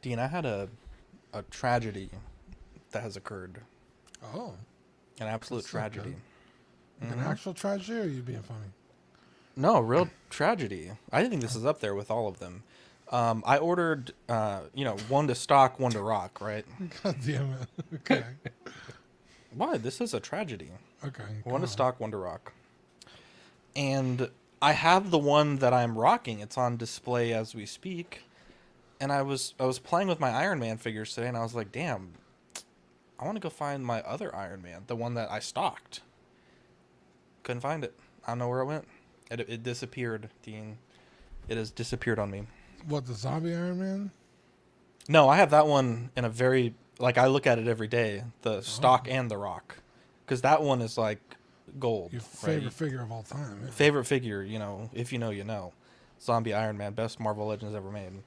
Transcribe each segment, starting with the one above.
Dean, I had a tragedy that has occurred. Oh. An absolute tragedy. Like an actual tragedy, or are you being funny? No, real tragedy. I think this is up there with all of them. I ordered, one to stock, one to rock, right? God damn it. Okay. Why? This is a tragedy. Okay. One to stock, one to rock. And I have the one that I'm rocking. It's on display as we speak. And I was playing with my Iron Man figures today, and I was like, damn, I want to go find my other Iron Man, the one that I stocked. Couldn't find it. I don't know where it went. It disappeared, Dean. It has disappeared on me. What, the zombie Iron Man? No, I have that one in a very, I look at it every day, the stock and the rock. Because that one is like gold. Your favorite figure of all time. Yeah. Favorite figure, if you know, you know. Zombie Iron Man, best Marvel Legends ever made.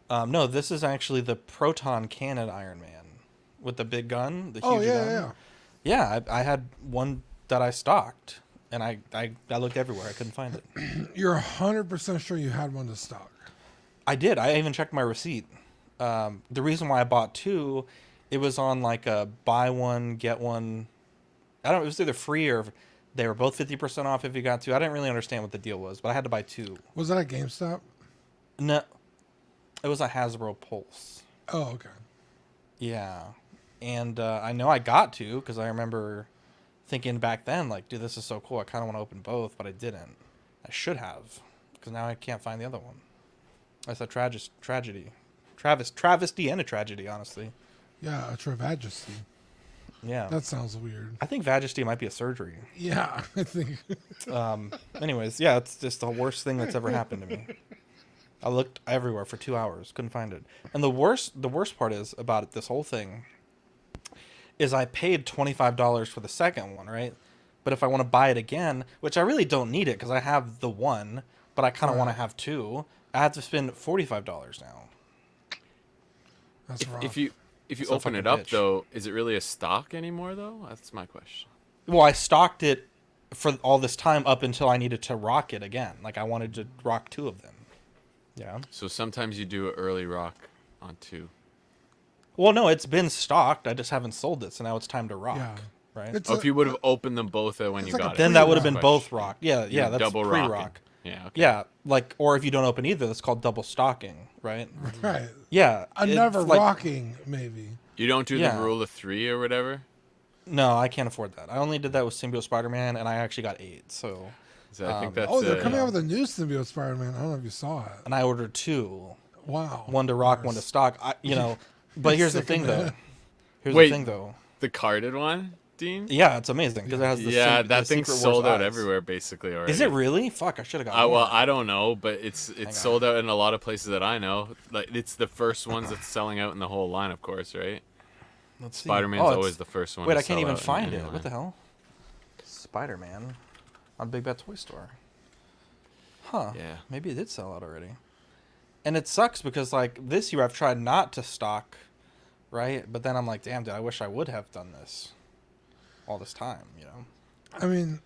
No, this is actually the proton cannon Iron Man with the big gun, the huge gun. Yeah, I had one that I stocked, and I looked everywhere. I couldn't find it. You're 100% sure you had one to stock? I did. I even checked my receipt. The reason why I bought two, it was on like a buy one, get one. It was either free or they were both 50% off if you got two. I didn't really understand what the deal was, but I had to buy two. Was that at GameStop? No. It was a Hasbro Pulse. Oh, okay. Yeah. And I know I got to because I remember thinking back then, like, dude, this is so cool. I kind of want to open both, but I didn't. I should have because now I can't find the other one. That's a tragedy. Travesty and a tragedy, honestly. Yeah, a travagesty. Yeah. That sounds weird. I think vagesty might be a surgery. Yeah, I think. Anyways, yeah, it's just the worst thing that's ever happened to me. I looked everywhere for 2 hours, couldn't find it. And the worst part is about it, this whole thing is I paid $25 for the second one, right? But if I want to buy it again, which I really don't need it because I have the one, but I kind of want to have two, I have to spend $45 now. That's rough. If you open it up, though, is it really a stock anymore, though? That's my question. Well, I stocked it for all this time up until I needed to rock it again. Like, I wanted to rock two of them. Yeah. So sometimes you do an early rock on two. Well, no, it's been stocked. I just haven't sold it, so now it's time to rock. Yeah. Right? If you would have opened them both when you got it. Then that would have been both rock. Yeah, that's double pre-rock. Yeah, okay. Yeah, or if you don't open either, that's called double stocking, right? Right. Yeah. Another rocking, maybe. You don't do the rule of three or whatever? No, I can't afford that. I only did that with Symbiote Spider-Man, and I actually got 8, so... I think that's they're coming out with a new Symbiote Spider-Man. I don't know if you saw it. And I ordered 2. Wow. One to rock, one to stock. But here's the thing, though. The carded one, Dean? Yeah, it's amazing because it has the that thing's sold out everywhere basically already. Is it really? Fuck, I should have got more. Well, I don't know, but it's sold out in a lot of places that I know. Like it's the first ones that's selling out in the whole line, of course, right? Let's see. Spider-Man's always the first one. Wait, I can't even find it. What the hell? Spider-Man on Big Bad Toy Store. Huh. Yeah. Maybe it did sell out already. And it sucks because this year I've tried not to stock, right? But then I'm like, damn, dude, I wish I would have done this all this time, I mean,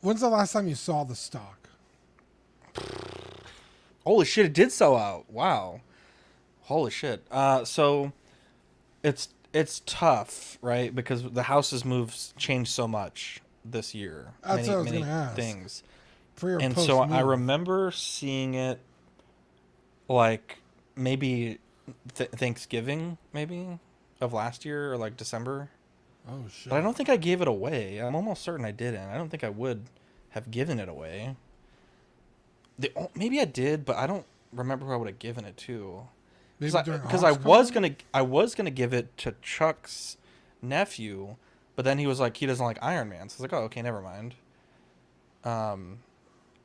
when's the last time you saw the stock? Holy shit, it did sell out. Wow. Holy shit. So it's tough, right? Because the house's moves changed so much this year. That's what I was going to ask. Things. Pre or and post so move? I remember seeing it maybe Thanksgiving maybe of last year or December. Oh shit. But I don't think I gave it away. I'm almost certain I didn't. I don't think I would have given it away. Maybe I did, but I don't remember who I would have given it to. Because I was gonna give it to Chuck's nephew, but then he was like, he doesn't like Iron Man. So I was like, oh, okay, never mind. And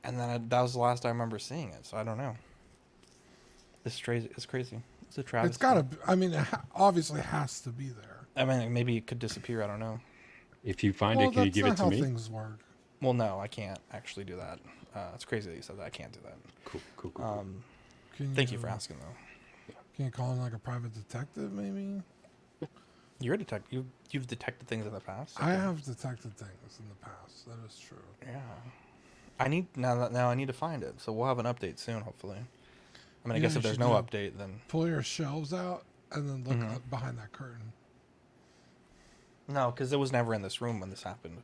then that was the last I remember seeing it. So I don't know. It's crazy. It's crazy. It's a travesty. It's gotta. I mean, it obviously has to be there. I mean, maybe it could disappear. I don't know. If you find it, can you give it to me? That's not how things work. Well, no, I can't actually do that. It's crazy that you said that. I can't do that. Cool. Thank you for asking, though. Can you call him a private detective, maybe? You're a detective. You've detected things in the past. I have detected things in the past. That is true. Yeah. I need to find it. So we'll have an update soon, hopefully. I mean, I guess if there's no update, then pull your shelves out and then look up behind that curtain. No, because it was never in this room when this happened.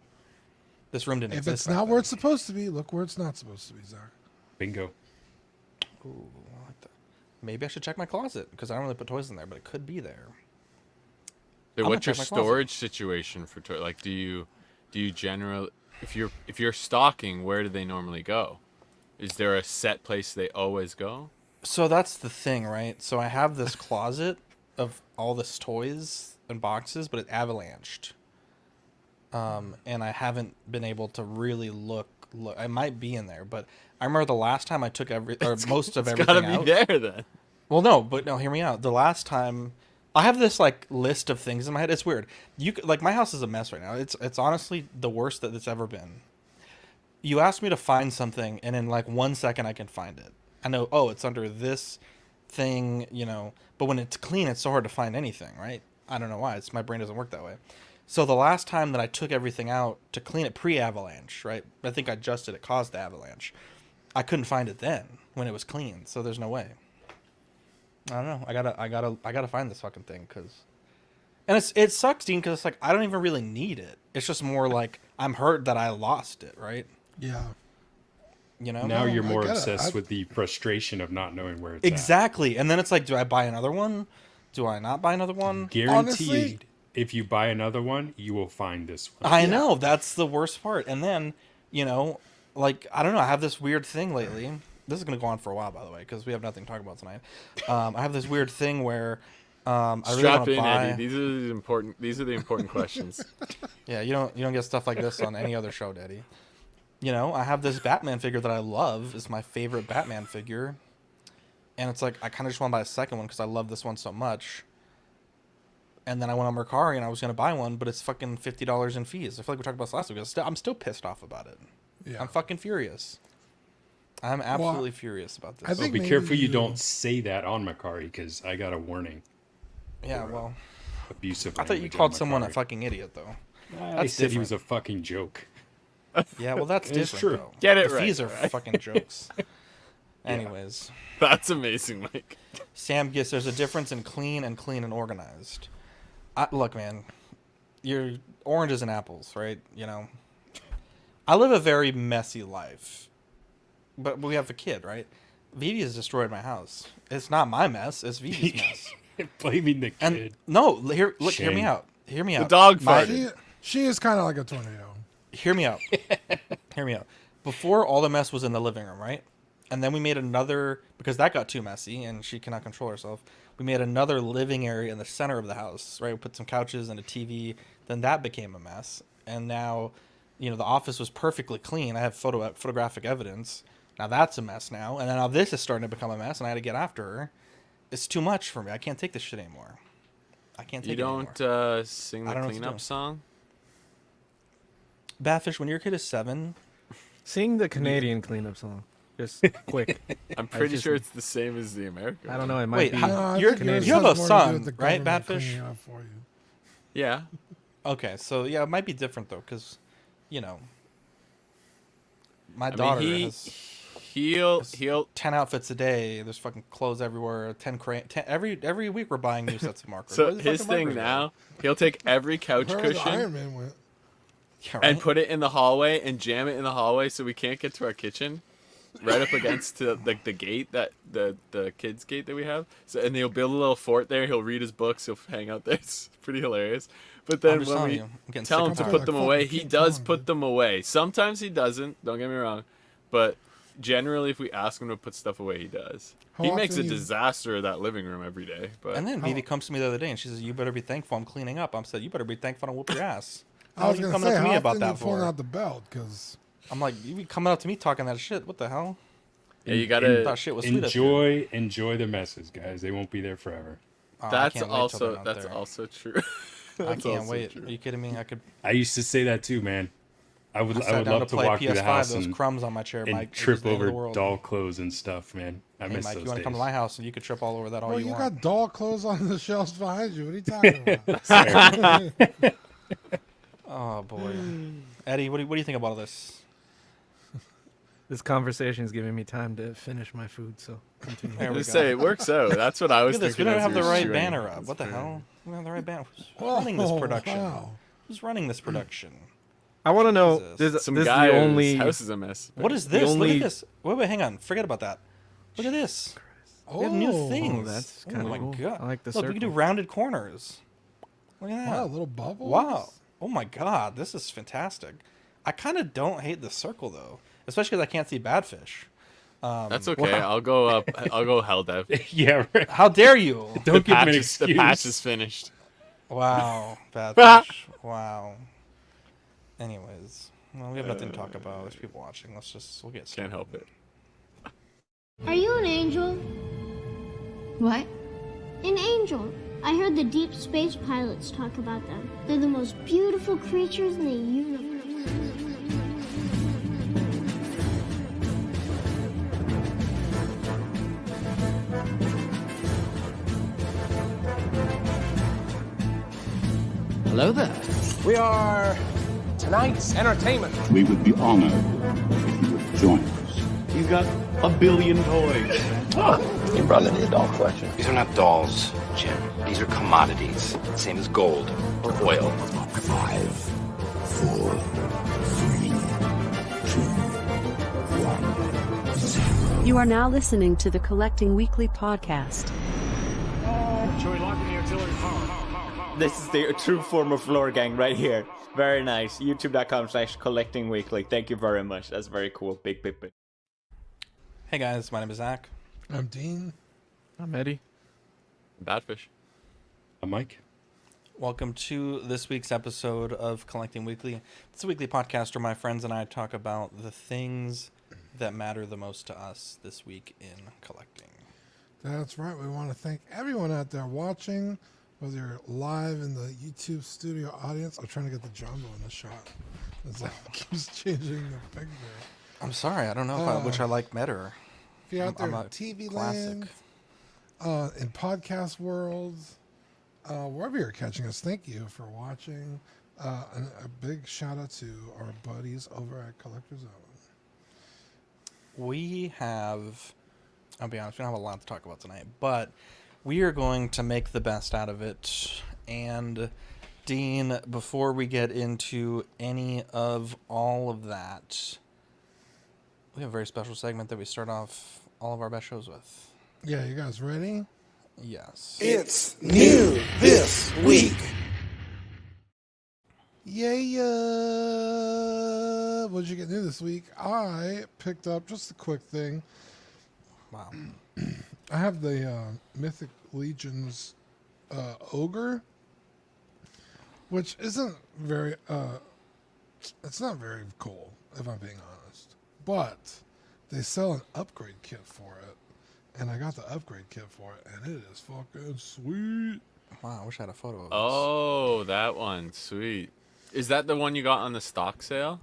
This room didn't If exist. it's back not then. where it's supposed to be, look where it's not supposed to be, Zach. Bingo. Ooh, I like that. Maybe I should check my closet because I don't really put toys in there, but it could be there. So I'm what's your gonna check my closet. storage situation for toys? Like, do you generally, if you're stocking, where do they normally go? Is there a set place they always go? So that's the thing, right? So I have this closet of all this toys and boxes, but it avalanched. And I haven't been able to really look. I might be in there, but I remember the last time I took most of It's everything gotta out. be there then. Well, no, hear me out. The last time I have this like list of things in my head. It's weird. Like my house is a mess right now. It's honestly the worst that it's ever been. You ask me to find something, and in like 1 second I can find it. I know. Oh, it's under this thing, But when it's clean, it's so hard to find anything, right? I don't know why. My brain doesn't work that way. So the last time that I took everything out to clean it pre-avalanche, right? I think I adjusted it caused the avalanche. I couldn't find it then when it was clean, so there's no way. I don't know. I gotta find this fucking thing and it sucks, Dean, because it's like I don't even really need it. It's just more like I'm hurt that I lost it, right? Yeah. Now No, you're I more get it. obsessed with the frustration of not knowing where it's Exactly, and then it's like, do I buy another one? Do I not buy another one? at. Guaranteed, Honestly- if you buy another one, you will find this one. I know, that's the worst part. And then, like I don't know. I have this weird thing lately. This is gonna go on for a while, by the way, because we have nothing to talk about tonight. I have this weird thing where I really Strap want to in, buy. Eddie. These are the important questions. Yeah, you don't get stuff like this on any other show, Daddy. I have this Batman figure that I love. It's my favorite Batman figure, and it's like I kind of just want to buy a second one because I love this one so much. And then I went on Mercari and I was gonna buy one, but it's fucking $50 in fees. I feel like we talked about this last week. I'm still pissed off about it. Yeah. I'm fucking furious. I'm absolutely furious about this. I So think be maybe careful you you- don't say that on Macari, because I got a warning. Yeah, well, Abusive. I thought you language called on someone a Macari. fucking idiot, though. I That's said he different. was a fucking joke. Yeah, well, that's It's different, true. though. Get it the right, fees are right? fucking jokes. Anyways, That's amazing, Mike. Sam Giss, there's a difference in clean and organized. Look, man, you're oranges and apples, right? I live a very messy life, but we have a kid, right? Vivi has destroyed my house. It's not my mess. It's Vivi's mess. Blaming the And kid. no, hear me Shame. out. Hear me out. dog My- farted. She is kind of like a tornado. Hear me out. Hear me out. Before, all the mess was in the living room, right? And then we made another, because that got too messy and she cannot control herself. We made another living area in the center of the house, right? We put some couches and a TV. Then that became a mess. And now, the office was perfectly clean. I have photographic evidence. Now that's a mess now. And then now this is starting to become a mess and I had to get after her. It's too much for me. I can't take this shit anymore. I can't take You it anymore. don't sing I the don't know what to cleanup do. song? Batfish, when your kid is 7, Sing the Canadian cleanup song. Just quick. I'm pretty just- sure it's the same as the American. I don't know. It might Wait, be. how- No, I You're- think yours you have has a more to do son, with the right, government Batfish? cleaning up for you. Yeah. okay, so yeah, it might be different though, because, my I daughter mean, has he'll 10 outfits a day. There's fucking clothes everywhere. 10 every week we're buying new sets of markers. so Where the his fucking thing markers go? now, he'll take every couch Where the cushion Iron Man went. Yeah, and right? put it in the hallway and jam it in the hallway so we can't get to our kitchen. Right up against the gate that the kids gate that we have. So and he'll build a little fort there. He'll read his books. He'll hang out there. It's pretty hilarious. But I'm then just when telling we you, I'm getting tell sick him and to tired. put them Fucking away, he keep does going, put dude. them away. Sometimes he doesn't. Don't get me wrong, but generally, if we ask him to put stuff away, he does. How He makes a often you- disaster of that living room every day. But And then Vivi comes to me the other day and she says, "You better be thankful I'm cleaning up." I'm said, "You better be thankful I whoop your ass." I was you gonna coming say, up to me how about often you that pulling for? out the belt? Because I'm like, "You be coming up to me talking that shit? What the hell?" yeah, you I gotta. thought shit was sweet up here. Enjoy the messes, guys. They won't be there forever. Oh, I That's can't wait till they're not that's there. also true. I That's can't also wait. true. Are you kidding me? I used to say that too, man. I would sat down love to to play walk through the PS5. house Those and, crumbs on my chair, and Mike. It was trip the end of over the world. doll clothes and stuff, man. I Hey, miss Mike, those you want to days. come to my house and you could trip all over that all bro, you you want. got doll clothes on the shelves behind you. What are you talking about? Oh boy, Eddie, what do you think about all this? This conversation is giving me time to finish my food, so continue. There we Just go. say it works out. That's what I was Look at this. We thinking. don't as have you the were right chewing. banner up. That's What the fair. hell? We don't have the right banner. Who's running this production? Wow. Who's running this production? I want to know. Jesus. This Some is guy the whose only. house is a mess. What is The this? Look only- at this. Wait, hang on. Forget about that. Look at this. We have new Oh, things. that's Oh kinda my cool. god! I like the Look, we can do circle. rounded corners. Look at that. Wow, little bubbles. Wow. Oh my god, this is fantastic. I kind of don't hate the circle though, especially because I can't see Badfish. That's okay. I'll go up. I'll go hell dev. Yeah, right. How dare you? Don't give him an The excuse. patch is finished. Wow, Badfish. Wow. Anyways, well, we have nothing to talk about. There's people watching. We'll get started. Can't help it. Are you an angel? What? An angel. I heard the deep space pilots talk about them. They're the most beautiful creatures in the universe. Hello there. We are tonight's entertainment. We would be honored if you would join us. He's got a billion toys. You brought in the doll collection. These are not dolls, Jim. These are commodities. Same as gold or oil. 5, 4, 3, 2, 1, 0. You are now listening to the Collecting Weekly podcast. This is the true form of lore gang right here. Very nice. YouTube.com/collectingweekly. Thank you very much. That's very cool. Big. Hey guys, my name is Zach. I'm Dean. I'm Eddie. Badfish. Mike. Welcome to this week's episode of Collecting Weekly. It's a weekly podcast where my friends and I talk about the things that matter the most to us this week in collecting. That's right. We want to thank everyone out there watching, whether you're live in the YouTube studio audience. I'm trying to get the jumbo in the shot. It's like keeps changing the picture. I'm sorry, I don't know if which I like better. If you're out there I'm in a TV classic. land, in podcast world, wherever you're catching us, thank you for watching. And a big shout out to our buddies over at Collector Zone. We have, I'll be honest, we don't have a lot to talk about tonight, but we are going to make the best out of it. And Dean, before we get into any of all of that, we have a very special segment that we start off all of our best shows with. Yeah, you guys ready? Yes. It's new this week. Yeah. What'd you get new this week? I picked up just a quick thing. Wow. I have the Mythic Legions Ogre, which isn't very, it's not very cool, if I'm being honest. But they sell an upgrade kit for it, and I got the upgrade kit for it, and it is fucking sweet. Wow, I wish I had a photo of this. Oh, that one. Sweet. Is that the one you got on the stock sale?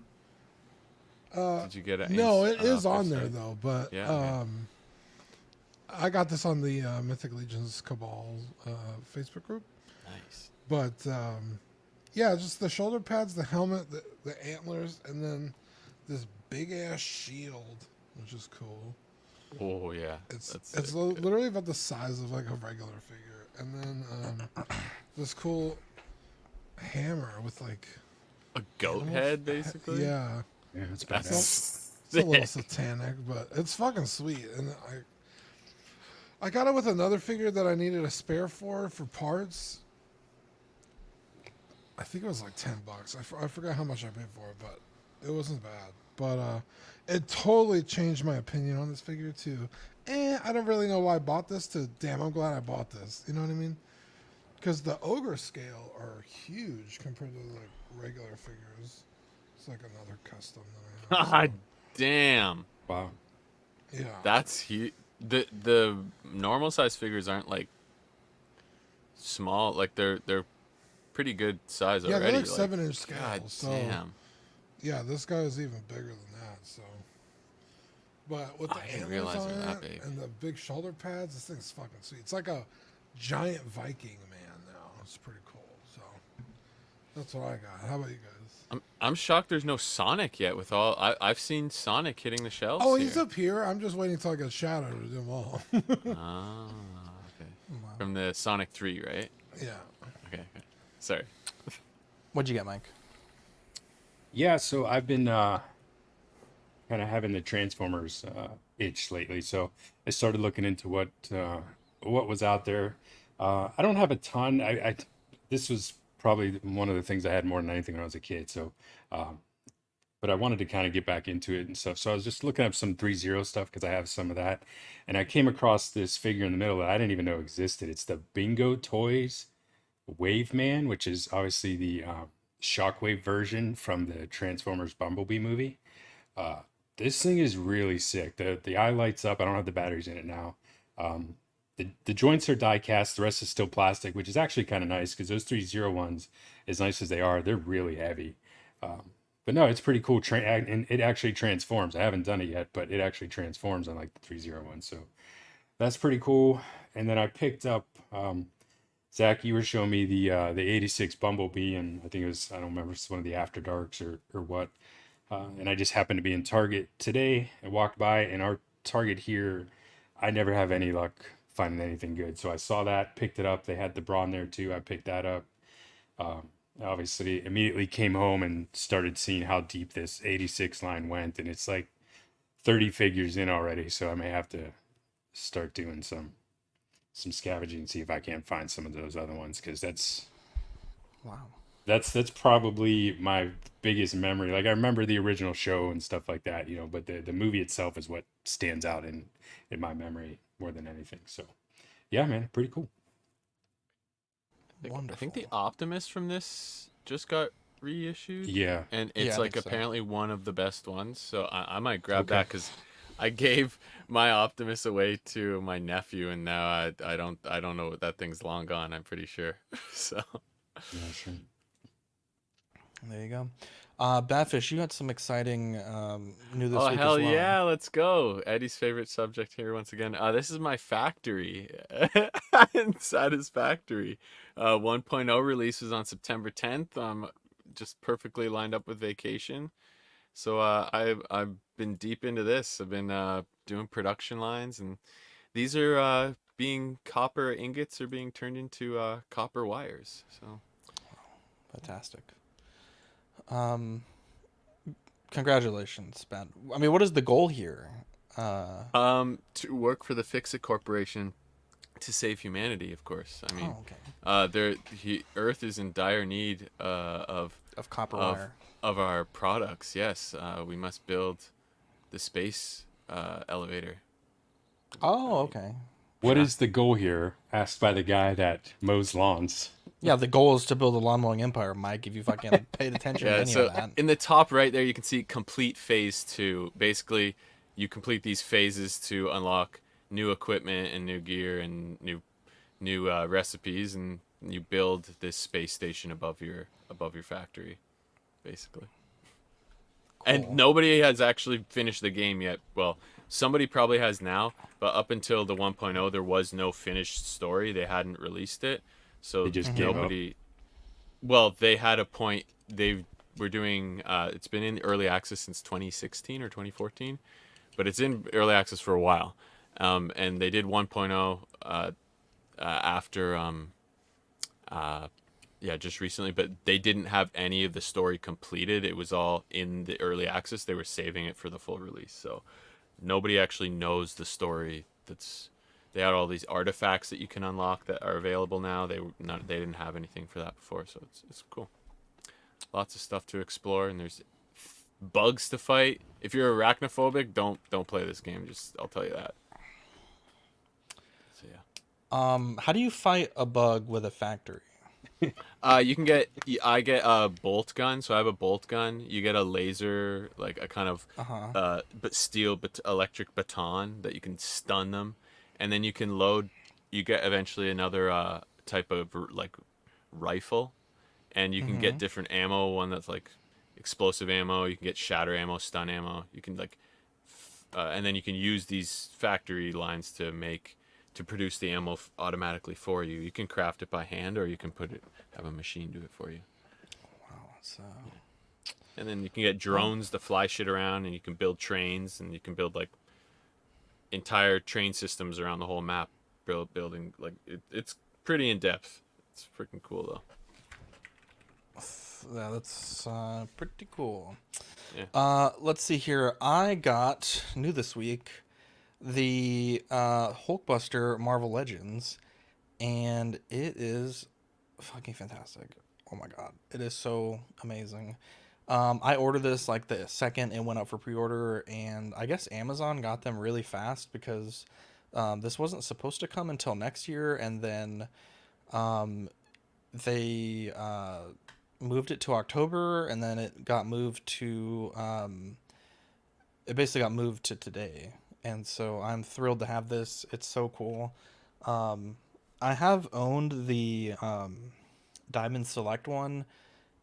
Did you get it? No, it is on there, though, but Yeah, I got this on the Mythic Legions Cabal Facebook group. Nice. But, yeah, just the shoulder pads, the helmet, the antlers, and then this big-ass shield, which is cool. Oh, yeah. It's sick. literally about the size of, like, a regular figure. And then this cool hammer with, like... A goat head, basically? Yeah. Yeah, that's That's badass. It's a little satanic, but it's fucking sweet. And I got it with another figure that I needed a spare for parts. I think it was like $10. I forgot how much I paid for it, but it wasn't bad. But it totally changed my opinion on this figure too. I don't really know why I bought this to, damn, I'm glad I bought this. You know what I mean? Because the ogre scale are huge compared to like regular figures. It's like another custom that I have. God damn. Wow. Yeah. That's huge. The normal size figures aren't like small. Like they're pretty good size Yeah, already. they're like 7-inch scale. God so damn. yeah, this guy is even bigger than that. So, but with the I didn't antlers realize on they were that it big. and the big shoulder pads, this thing's fucking sweet. It's like a giant Viking man now. It's pretty cool. So, That's what I got. How about you guys? I'm shocked there's no Sonic yet. With all I've seen Sonic hitting the shelves. Oh, here. he's up here. I'm just waiting until I get Shadow to do them all. Ah, okay. Wow. From the Sonic 3, right? Yeah. Okay. Sorry. What'd you get, Mike? Yeah, so I've been kind of having the Transformers itch lately. So I started looking into what was out there. I don't have a ton. This was probably one of the things I had more than anything when I was a kid. So, but I wanted to kind of get back into it and stuff. So I was just looking up some 3-0 stuff because I have some of that, and I came across this figure in the middle that I didn't even know existed. It's the Bingo Toys Wave Man, which is obviously the Shockwave version from the Transformers Bumblebee movie. This thing is really sick. The eye lights up. I don't have the batteries in it now. The joints are die cast. The rest is still plastic, which is actually kind of nice because those 3-0 ones, as nice as they are, they're really heavy. But no, it's pretty cool. And it actually transforms. I haven't done it yet, but it actually transforms unlike the 3-0 ones. So that's pretty cool. And then I picked up, Zach, you were showing me the 86 Bumblebee, and I think it was, I don't remember, it's one of the After Darks or what. And I just happened to be in Target today. I walked by, and our Target here, I never have any luck finding anything good. So I saw that, picked it up. They had the Brawn there too. I picked that up. Obviously, immediately came home and started seeing how deep this 86 line went, and it's like 30 figures in already. So I may have to start doing some scavenging, see if I can't find some of those other ones, because that's probably my biggest memory. Like, I remember the original show and stuff like that, but the movie itself is what stands out in my memory more than anything. So yeah, man, pretty cool. I think the Optimus from this just got reissued. Yeah. And it's apparently one of the best ones. So I might grab that because I gave my Optimus away to my nephew, and now I don't know, that thing's long gone, I'm pretty sure. So yeah, sure. There you go. Badfish, you had some exciting news this week hell as well. Yeah, let's go. Eddie's favorite subject here once again. This is my factory inside his factory. 1.0 release was on September 10th. Just perfectly lined up with vacation. So I've been deep into this. I've been doing production lines, and these are being copper ingots are being turned into copper wires. So fantastic. Congratulations, Ben. I mean, what is the goal here? To work for the Fix-It Corporation to save humanity, of course. I mean, Earth is in dire need of copper wire. Of our products. Yes, we must build the space elevator. Oh, okay. What is the goal here? Asked by the guy that mows lawns. Yeah, the goal is to build a lawn mowing empire, Mike, if you fucking paid attention to any of that. In the top right there, you can see complete phase 2. Basically, you complete these phases to unlock new equipment and new gear and new recipes, and you build this space station above your factory, basically. Cool. And nobody has actually finished the game yet. Well, somebody probably has now, but up until the 1.0, there was no finished story. They hadn't released it. So they just nobody. Well, they had a point. They were doing. It's been in early access since 2016 or 2014, but it's in early access for a while. And they did 1.0 after. Just recently, but they didn't have any of the story completed. It was all in the early access. They were saving it for the full release. So nobody actually knows the story. They had all these artifacts that you can unlock that are available now. They didn't have anything for that before, so it's cool. Lots of stuff to explore, and there's bugs to fight. If you're arachnophobic, don't play this game. I'll tell you that. So yeah. How do you fight a bug with a factory? I get a bolt gun, so I have a bolt gun. You get a laser, like a kind of electric baton that you can stun them. And then you get eventually another type of like rifle, and you can get different ammo. One that's like explosive ammo. You can get shatter ammo, stun ammo. You can and then you can use these factory lines to produce the ammo automatically for you. You can craft it by hand, or you can have a machine do it for you. So. And then you can get drones to fly shit around, and you can build trains, and you can build like entire train systems around the whole map. Building like it's pretty in depth. It's freaking cool though. Yeah, that's pretty cool. Yeah. Let's see here. I got new this week the Hulkbuster Marvel Legends, and it is fucking fantastic. Oh my god, it is so amazing. I ordered this like the second it went up for pre-order, and I guess Amazon got them really fast because this wasn't supposed to come until next year, and then they moved it to October, and then it got moved to it basically got moved to today. And so I'm thrilled to have this. It's so cool. I have owned the Diamond Select one,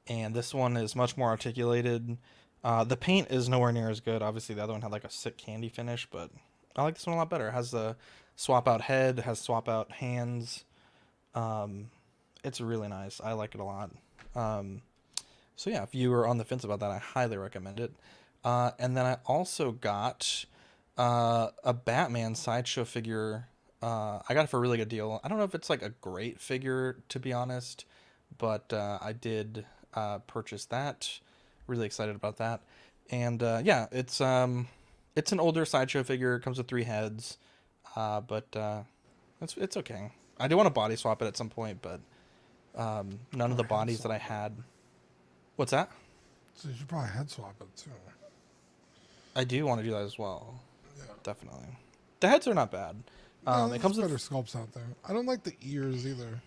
and this one is much more articulated. The paint is nowhere near as good. Obviously, the other one had like a sick candy finish, but I like this one a lot better. It has the swap out head, has swap out hands. It's really nice. I like it a lot. So yeah, if you were on the fence about that, I highly recommend it. And then I also got a Batman Sideshow figure. I got it for a really good deal. I don't know if it's like a great figure, to be honest, but I did purchase that. Really excited about that. And yeah, it's an older Sideshow figure. It comes with 3 heads, but it's okay. I do want to body swap it at some point, but none of the bodies that I had. What's that? So you should probably head swap it too. I do want to do that as well. Yeah. Definitely. The heads are not bad. It comes better with sculpts out there. I don't like the ears either.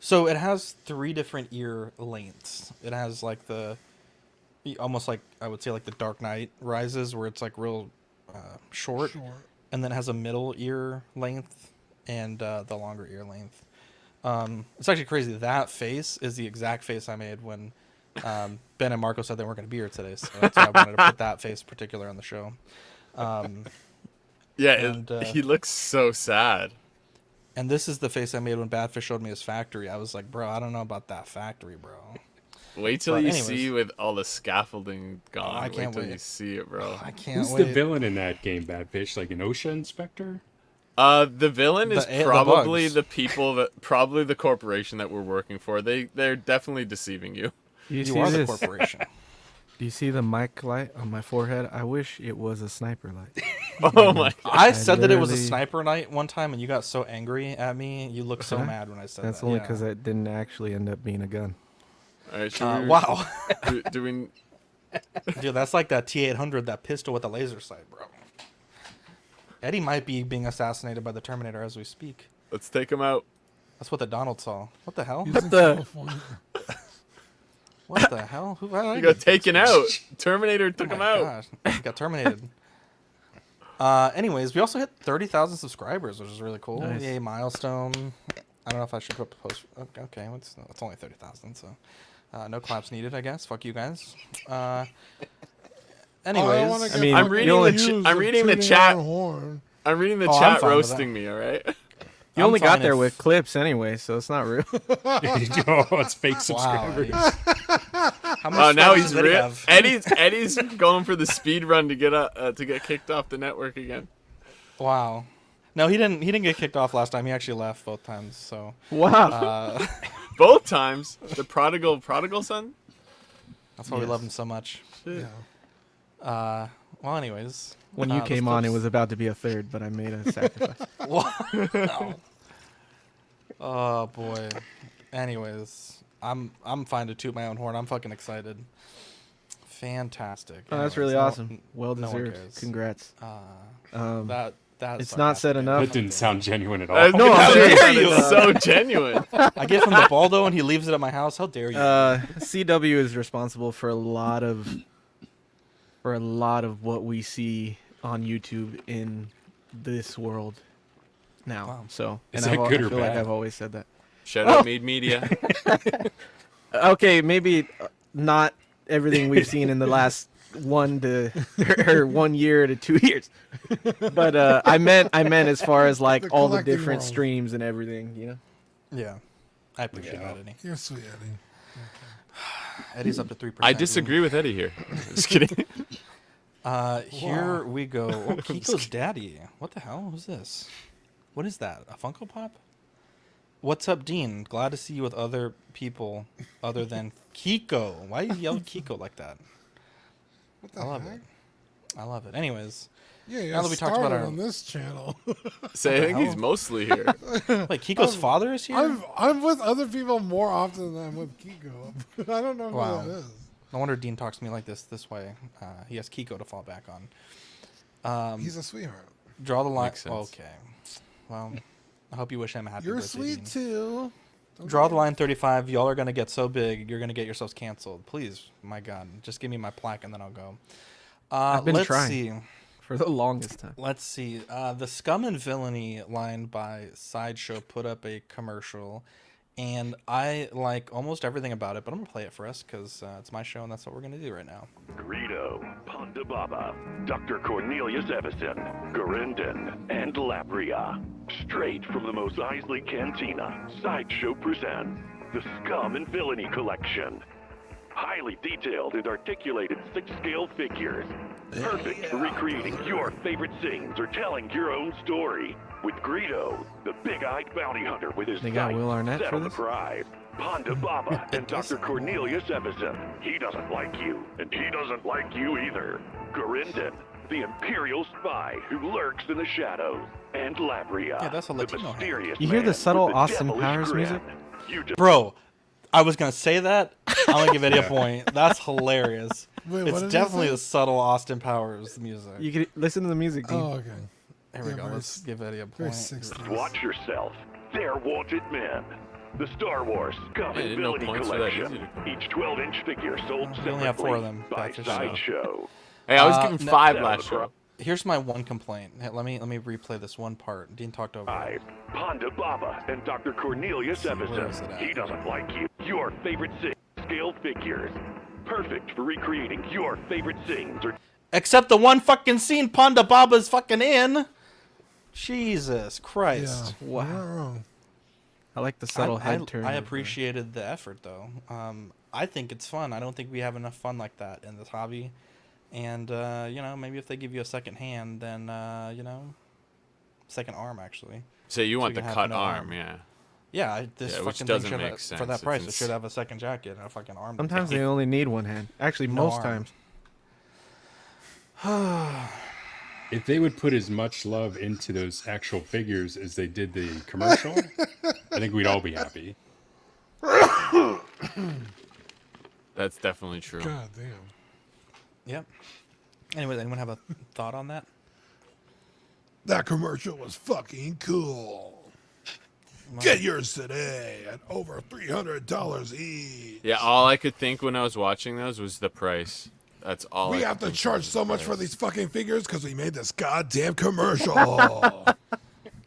So it has 3 different ear lengths. It has like almost like I would say like the Dark Knight Rises, where it's like real short, and then it has a middle ear length and the longer ear length. It's actually crazy. That face is the exact face I made when Ben and Marco said they weren't going to be here today, so that's why I wanted to put that face particular on the show. He looks so sad. And this is the face I made when Badfish showed me his factory. I was like, bro, I don't know about that factory, bro. Wait till you see with all the scaffolding gone. I can't wait till you see it, bro. I can't Who's wait. the villain in that game, Badfish? Like an OSHA inspector? The villain is probably bugs. the people probably the corporation that we're working for. They're definitely deceiving you. You are the corporation. Do you see the mic light on my forehead? I wish it was a sniper light. Oh my god. I said that it was a sniper night one time, and you got so angry at me. You looked so mad when I said That's that. only because it didn't actually end up being a gun. All right, wow. do we... Dude, that's like that T-800, that pistol with the laser sight, bro. Eddie might be being assassinated by the Terminator as we speak. Let's take him out. That's what the Donald saw. What the hell? What the? What the hell? Who He got taken out. Terminator took him out. Gosh. He got terminated. Anyways, we also hit 30,000 subscribers, which is really cool. Nice. Yay, milestone. I don't know if I should put a post. Okay, it's only 30,000, so no claps needed, I guess. Fuck you guys. Anyways, I'm reading the chat. I'm reading the chat roasting me. All right. You only got there with clips anyway, so it's not real. It's fake subscribers. Oh, now he's real. Eddie's going for the speed run to get kicked off the network again. Wow. No, he didn't get kicked off last time. He actually left both times. So wow. Both times. The prodigal son. That's why we love him so much. Yeah. Well, anyways. When you came on, it was about to be a third, but I made a sacrifice. No. Oh boy. Anyways, I'm fine to toot my own horn. I'm fucking excited. Fantastic. Oh, that's really awesome. Well deserved. Congrats. That it's not said enough. That didn't sound genuine at all. No, how dare you? So genuine. I give him the Baldo and he leaves it at my house. How dare you? CW is responsible for a lot of what we see on YouTube in this world now. Wow. So, Is and that I good or feel like bad? I've always said that. Shout out Made Media. Okay, maybe not everything we've seen in the last 1 year to 2 years, but I meant as far as like all the different world. streams and everything, you know. Yeah, I appreciate that, Eddie. You're sweet, Eddie. Eddie's up to 3%. I disagree with Eddie here. Just kidding. Here we go. Oh, Kiko's daddy. What the hell? Who's this? What is that? A Funko Pop? What's up, Dean? Glad to see you with other people other than Kiko. Why you yell Kiko like that? What the I love heck? it. I love it. Anyways, Yeah, now that we talked about our on this channel. So I think he's mostly here. Wait, Kiko's father is here. I'm with other people more often than I'm with Kiko. I don't know who Wow. that is. No wonder Dean talks to me like this way. He has Kiko to fall back on. He's a sweetheart. Draw the line. Makes sense. Okay. Well, I hope you wish him a happy You're birthday. sweet Dean. too. Draw the line 35. Y'all are going to get so big, you're going to get yourselves canceled. Please, my God. Just give me my plaque and then I'll go. I've been let's trying see. for the longest time. Let's see. The Scum and Villainy line by Sideshow put up a commercial, and I like almost everything about it, but I'm going to play it for us because it's my show and that's what we're going to do right now. Greedo, Ponda Baba, Dr. Cornelius Evison, Gurinden, and Labria. Straight from the Mos Eisley Cantina, Sideshow presents the Scum and Villainy Collection. Highly detailed and articulated 6-scale figures. Perfect for recreating your favorite scenes or telling your own story. With Greedo, the big-eyed bounty hunter with his They got sights Will Arnett set for on the this? prize. Ponda Baba and Dr. Cornelius Evison. He doesn't like you, and he doesn't like you either. Gurinden, the Imperial spy who lurks in the shadows. And Labria, Yeah, that's a the Latino mysterious You hear the man subtle with the Austin devilish Powers grin. music? You just Bro, I was going to say that. I'm going to give Eddie a point. That's hilarious. Wait, what It's did he definitely say? the subtle Austin Powers music. You can listen to the music, Dean. Oh, okay. Here we Yeah, go. very Let's give Eddie a very point. 60s. watch yourself. They're wanted men. The Star Wars Scum Yeah, and didn't know Villainy points for that Collection. easy Each 12-inch figure sold We only have 4 of separately them. by Back to Sideshow. Hey, I was giving no- 5 Set last of the show. Here's my one complaint. Hey, let me replay this one part. Dean talked over it. Ponda Baba and Dr. Cornelius Where Evison. is it at? He doesn't like you. Your favorite scale figures. Perfect for recreating your favorite scenes or Except the one fucking scene Ponda Baba's fucking in. Jesus Christ. Yeah, Wow. you're not wrong. I like the subtle head I turn. of the- appreciated the effort though. I think it's fun. I don't think we have enough fun like that in this hobby. And you know, maybe if they give you a second hand, then you know, second arm actually. So you So want you the can have cut no arm, arm. yeah. Yeah, this Yeah, which fucking doesn't thing should make have, sense. for that It's price. It ins- should have a second jacket and a fucking arm. Sometimes they only need one hand. Actually, No most arm. times. If they would put as much love into those actual figures as they did the commercial, I think we'd all be happy. That's definitely true. God damn. Yep. Anyway, anyone have a thought on that? That commercial was fucking cool. Get yours today at over $300 each. Yeah, all I could think when I was watching those was the price. That's all. We I have could to think charge of so was the much for price. these fucking figures because we made this goddamn commercial.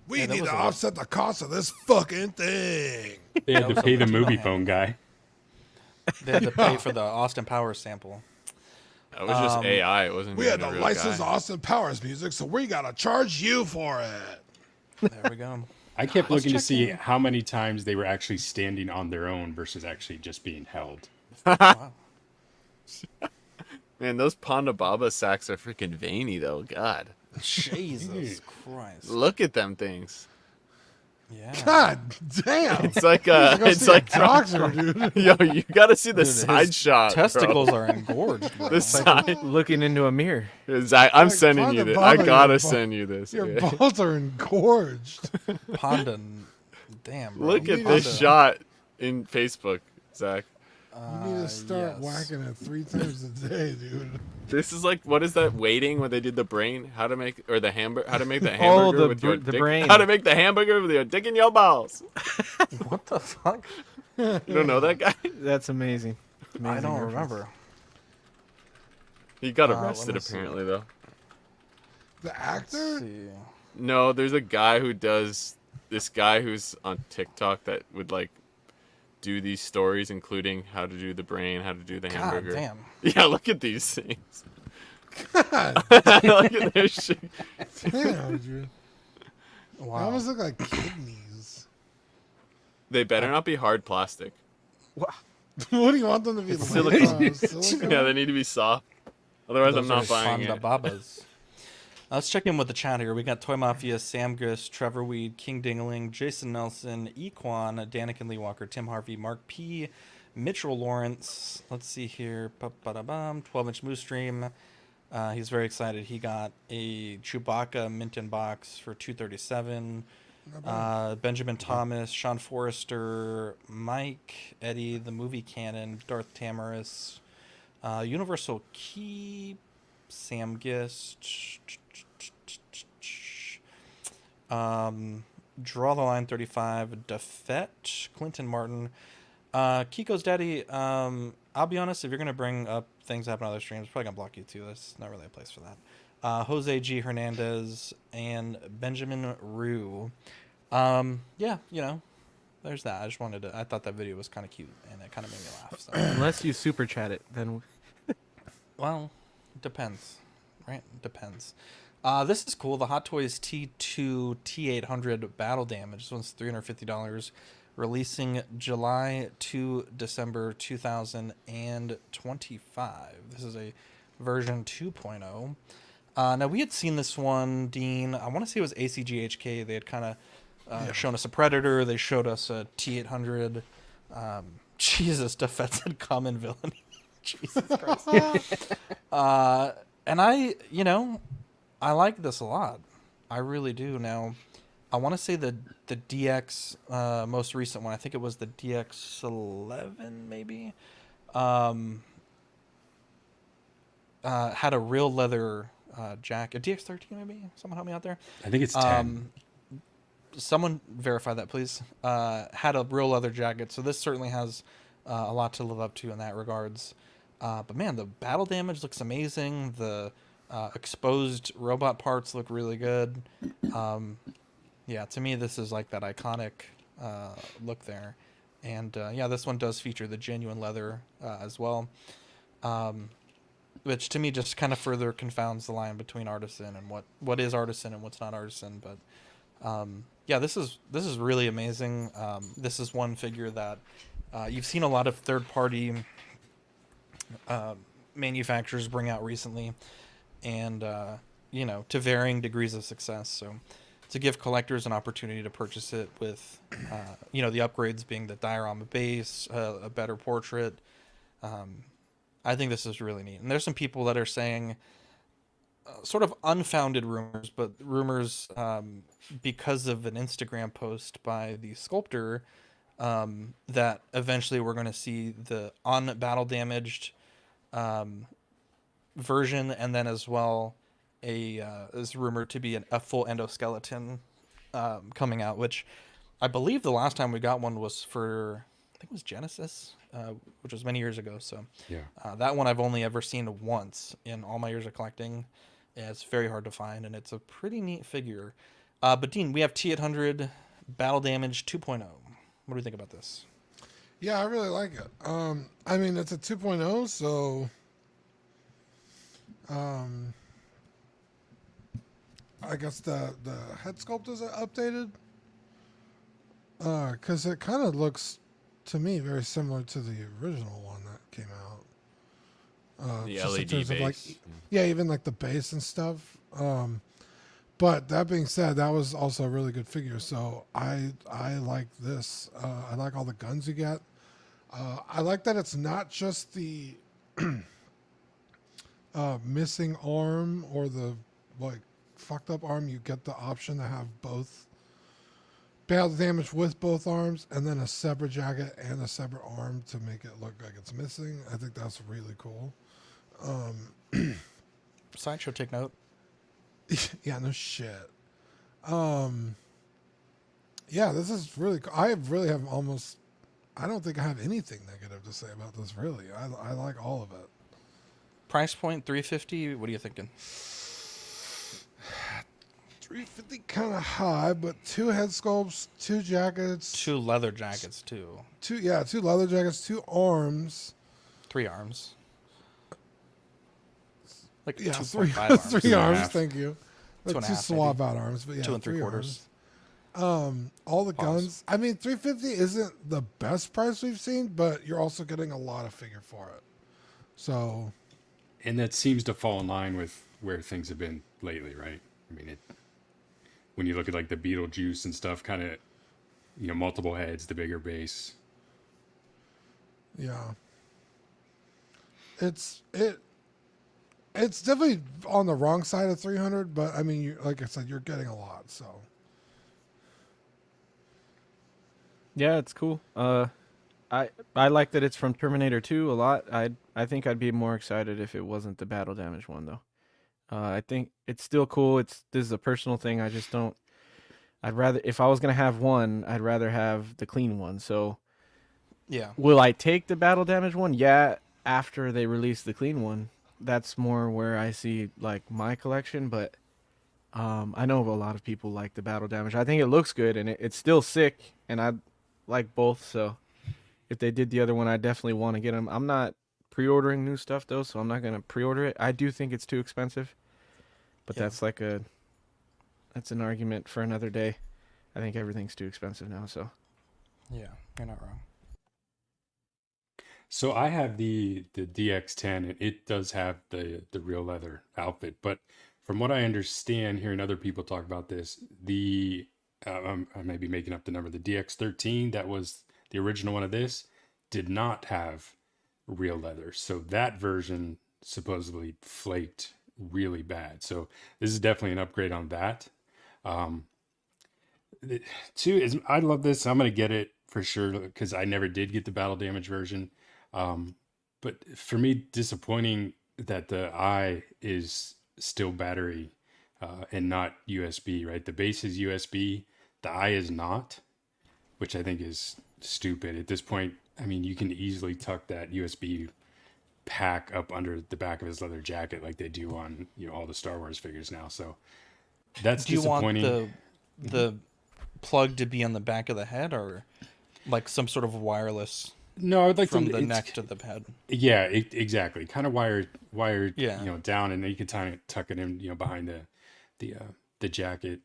We Yeah, that need was to a lot. offset the cost of this fucking thing. They had That to was pay the a movie hand. phone guy. They had to pay for the Austin Powers sample. That was just AI. It wasn't. We even had a to real license guy. Austin Powers music, so we gotta charge you for it. There we go. I kept Let's looking to check see in. how many times they were actually standing on their own versus actually just being held. Wow. Man, those Ponda Baba sacks are freaking veiny though. God, Jesus Christ. look at them things. Yeah. God damn. It's like Go it's see a like doctor, dude. Yo, you gotta see the Dude, his side shot. Testicles are engorged. Bro. The side. Looking into a mirror. I'm Like, sending you Ponda this. Baba, I your gotta ball- send you this. Your Yeah. balls are engorged. Ponda. Damn, bro. Look at Ponda. this shot in Facebook, Zach. You need to start yes. whacking it 3 times a day, dude. This is like, what is that waiting when they did the brain? How to make, or the hamburger? How to make the Oh, hamburger the with your the dick? brain. How to make the hamburger with your dick in your balls? What the fuck? You don't know that guy? That's amazing. I Amazing don't reference. remember. He got let arrested me see. apparently though. The Let's actor? see. No, there's a guy who does this guy who's on TikTok that would like do these stories, including how to do the brain, how to do the God hamburger. damn. Yeah, look at these things. God Look at this shit. damn, dude. They Wow. almost look like kidneys. They better not be hard plastic. What do you want them to be? It's like? silicone. Silicone? Yeah, they need to be soft. Otherwise, I'm Those not are buying Panda it. Babas. Let's check in with the chat here. We got Toy Mafia, Sam Gist, Trevor Weed, King Dingling, Jason Nelson, Equan, Danica Lee Walker, Tim Harvey, Mark P, Mitchell Lawrence. Let's see here. 12-inch Moose Stream. He's very excited. He got a Chewbacca mint in box for $237. Benjamin Thomas, Sean Forrester, Mike, Eddie, the movie canon, Darth Tamaris, Universal Key, Sam Gist, Draw the Line 35, Defet, Clinton Martin, Kiko's Daddy. I'll be honest, if you're gonna bring up things that happen on other streams, I'm probably gonna block you too. That's not really a place for that. Jose G. Hernandez and Benjamin Rue. Yeah, there's that. I thought that video was kind of cute and it kind of made me laugh. So. Unless you super chat it, then. Well, it depends, right? Depends. This is cool. The Hot Toys T2 T-800 Battle Damage. This one's $350. Releasing July to December 2025. This is a version 2.0. Now, we had seen this one, Dean. I want to say it was ACGHK. They had kind of shown us a Predator. They showed us a T-800. Jesus, Defense and Common Villainy. Jesus Christ. And I like this a lot. I really do. Now, I want to say the DX, most recent one, I think it was the DX11, maybe, had a real leather jacket. DX13, maybe? Someone help me out there. I think it's 10. Someone verify that, please. Had a real leather jacket, so this certainly has a lot to live up to in that regards. But man, the battle damage looks amazing. The exposed robot parts look really good. Yeah, to me, this is like that iconic look there. And yeah, this one does feature the genuine leather as well. Which to me just kind of further confounds the line between artisan and what is artisan and what's not artisan. But yeah, this is really amazing. This is one figure that you've seen a lot of third-party manufacturers bring out recently, and to varying degrees of success. So to give collectors an opportunity to purchase it with, the upgrades being the diorama base, a better portrait. I think this is really neat. And there's some people that are saying sort of unfounded rumors, but rumors because of an Instagram post by the sculptor that eventually we're going to see the on-battle damaged version, and then as well is rumored to be a full endoskeleton coming out, which I believe the last time we got one was for, I think it was Genesis, which was many years ago. So yeah, that one I've only ever seen once in all my years of collecting. Yeah, it's very hard to find, and it's a pretty neat figure. But Dean, we have T-800 Battle Damage 2.0. What do you think about this? Yeah, I really like it. I mean, it's a 2.0, so I guess the head sculpt is updated, because it kind of looks to me very similar to the original one that came out. The just in LED terms of, like, base. yeah, even like the base and stuff. But that being said, that was also a really good figure. So I like this. I like all the guns you get. I like that it's not just the missing arm or the like fucked up arm. You get the option to have both battle damage with both arms, and then a separate jacket and a separate arm to make it look like it's missing. I think that's really cool. Sideshow, take note. Yeah, no shit. Yeah, this is really cool. I really have almost, I don't think I have anything negative to say about this, really. I like all of it. Price point $350. What are you thinking? $350 kind of high, but 2 head sculpts, 2 jackets, 2 leather jackets too. 2 leather jackets, 2 arms, 3 arms. Like yeah, 2.5 arms. 3 arms. Thank you. 2.5, 2 swap out arms, but yeah, 2 3 3/4. All the guns. I mean, 350 isn't the best price we've seen, but you're also getting a lot of figure for it. So, and that seems to fall in line with where things have been lately, right? I mean, when you look at like the Beetlejuice and stuff, kind of, multiple heads, the bigger base. Yeah. It's definitely on the wrong side of 300, but I mean, like I said, you're getting a lot, so. Yeah, it's cool. I like that it's from Terminator 2 a lot. I think I'd be more excited if it wasn't the battle damage one though. I think it's still cool. This is a personal thing. I just don't. I'd rather, if I was gonna have one, I'd rather have the clean one. So, yeah. Will I take the battle damage one? Yeah, after they release the clean one. That's more where I see like my collection. But I know a lot of people like the battle damage. I think it looks good and it's still sick, and I like both. So, if they did the other one, I definitely want to get them. I'm not pre-ordering new stuff though, so I'm not gonna pre-order it. I do think it's too expensive, but that's an argument for another day. I think everything's too expensive now. So yeah, you're not wrong. So I have the DX10, and it does have the real leather outfit. But from what I understand, hearing other people talk about this, I may be making up the number. The DX13, that was the original one of this, did not have real leather. So that version supposedly flaked really bad. So this is definitely an upgrade on that. Two is, I love this. I'm going to get it for sure because I never did get the battle damage version. But for me, disappointing that the eye is still battery and not USB, right? The base is USB, the eye is not, which I think is stupid at this point. I mean, you can easily tuck that USB pack up under the back of his leather jacket like they do on all the Star Wars figures now. So that's disappointing. Do you want the plug to be on the back of the head, or like some sort of wireless? No, I would like from the neck to the head. Yeah, exactly. Kind of wired, yeah. Down, and then you can tuck it in, behind the jacket.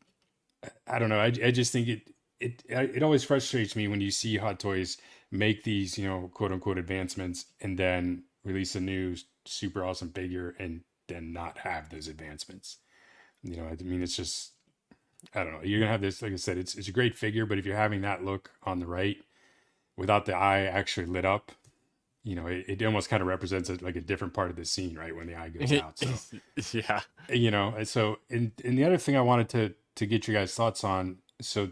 I don't know. I just think it always frustrates me when you see Hot Toys make these, quote unquote advancements and then release a new super awesome figure and then not have those advancements. I mean, it's just, I don't know. You're gonna have this, like I said, it's a great figure, but if you're having that look on the right without the eye actually lit up, it almost kind of represents like a different part of the scene, right? When the eye goes out. So, yeah. So, and the other thing I wanted to get your guys' thoughts on. So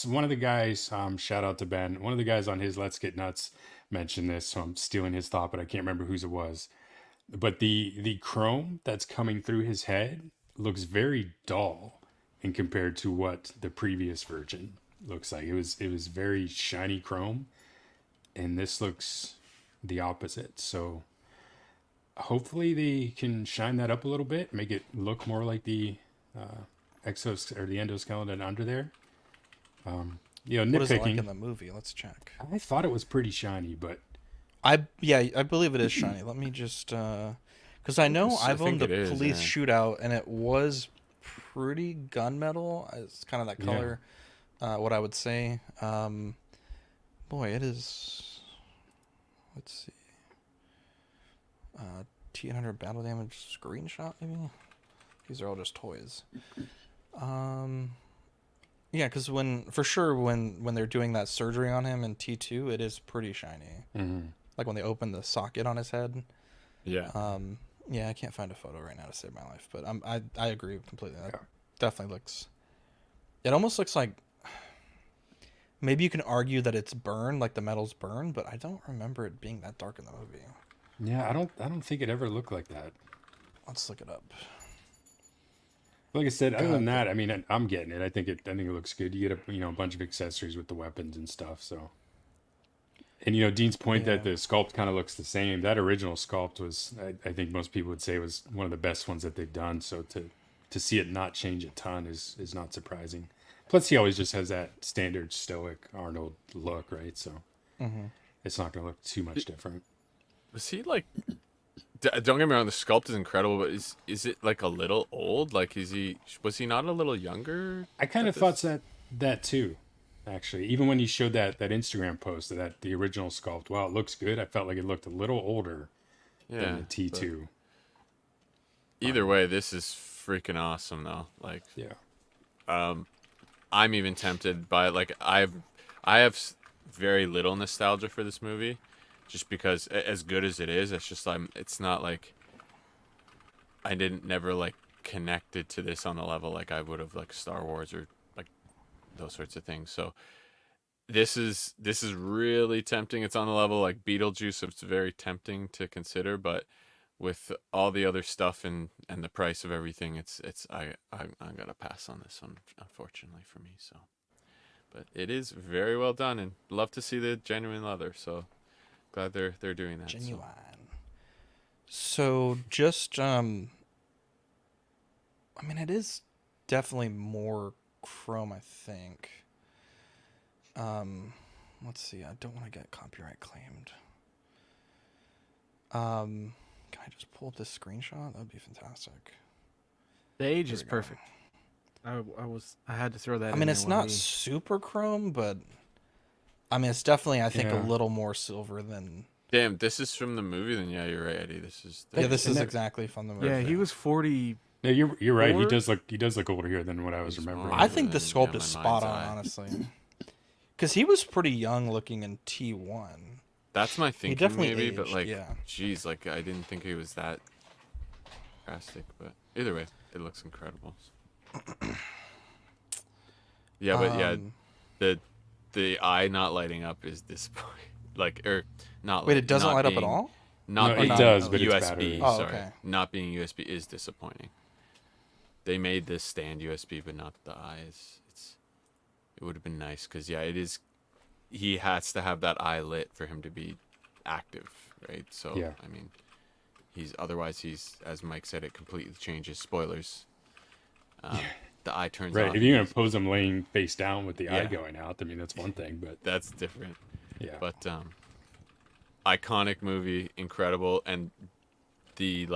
one of the guys, shout out to Ben, one of the guys on his Let's Get Nuts mentioned this. So I'm stealing his thought, but I can't remember whose it was. But the chrome that's coming through his head looks very dull in compared to what the previous version looks like. It was very shiny chrome, and this looks the opposite. So hopefully they can shine that up a little bit, make it look more like the the endoskeleton under there. Nitpicking. What is it like in the movie? Let's check. I thought it was pretty shiny, but I believe it is shiny. Let me just because I know I've owned the police shootout and it was pretty gunmetal. It's kind of that color. Yeah. What I would say. Boy, it is. Let's see. T-800 battle damage screenshot maybe. These are all just toys. Yeah, because when they're doing that surgery on him in T2, it is pretty shiny. Mm-hmm. Like when they open the socket on his head. Yeah. Yeah, I can't find a photo right now to save my life, but I agree completely. That definitely looks. It almost looks like. Maybe you can argue that it's burned, like the metal's burned, but I don't remember it being that dark in the movie. Yeah, I don't think it ever looked like that. Let's look it up. Like I said, other than that, I mean, I'm getting it. I think it looks good. You get a bunch of accessories with the weapons and stuff. So, and Dean's point that the sculpt kind of looks the same. That original sculpt was, I think most people would say, was one of the best ones that they've done. So to see it not change a ton is not surprising. Plus, he always just has that standard stoic Arnold look, right? So it's not going to look too much different. Was he like? Don't get me wrong, the sculpt is incredible, but is it like a little old? Like, was he not a little younger? I kind of thought That too, actually. Even when you showed that Instagram post of the original sculpt, wow, it looks good. I felt like it looked a little older than the T2. Either way, this is freaking awesome, though. Like, yeah. I'm even tempted by like I have very little nostalgia for this movie, just because as good as it is, it's just it's not like I never like connected to this on the level like I would have like Star Wars or like those sorts of things. So this is really tempting. It's on the level like Beetlejuice, so it's very tempting to consider, but with all the other stuff and the price of everything, I'm gonna pass on this one, unfortunately for me. So, but it is very well done, and love to see the genuine leather. So glad they're doing that. Genuine. So just I mean, it is definitely more chrome, I think. Let's see. I don't want to get copyright claimed. Can I just pull up this screenshot? That would be fantastic. The age is perfect. I had to throw that. I mean, it's not super chrome, but I mean, it's definitely, I think, a little more silver than. Damn, this is from the movie. Then yeah, you're right, Eddie. This is. This is exactly from the movie. Yeah, he was 40. Yeah, you're right. He does look older here than what I was remembering. I think the sculpt is spot on, honestly. Because he was pretty young looking in T1. That's my thinking, maybe, aged, but like, geez, like I didn't think he was that drastic. But either way, it looks incredible. Yeah, but yeah, the eye not lighting up is disappointing. Like, or not. Wait, it doesn't light up at all? Not no, it does, but USB. It's oh, sorry, okay. Not being USB is disappointing. They made this stand USB, but not the eyes. It would have been nice because yeah, it is. He has to have that eye lit for him to be active, right? So yeah. I mean, otherwise he's, as Mike said, it completely changes. Spoilers. The eye turns right. off. If you're gonna pose him laying face down with the eye going out, I mean that's one thing, but that's different. Yeah. But iconic movie, incredible, and the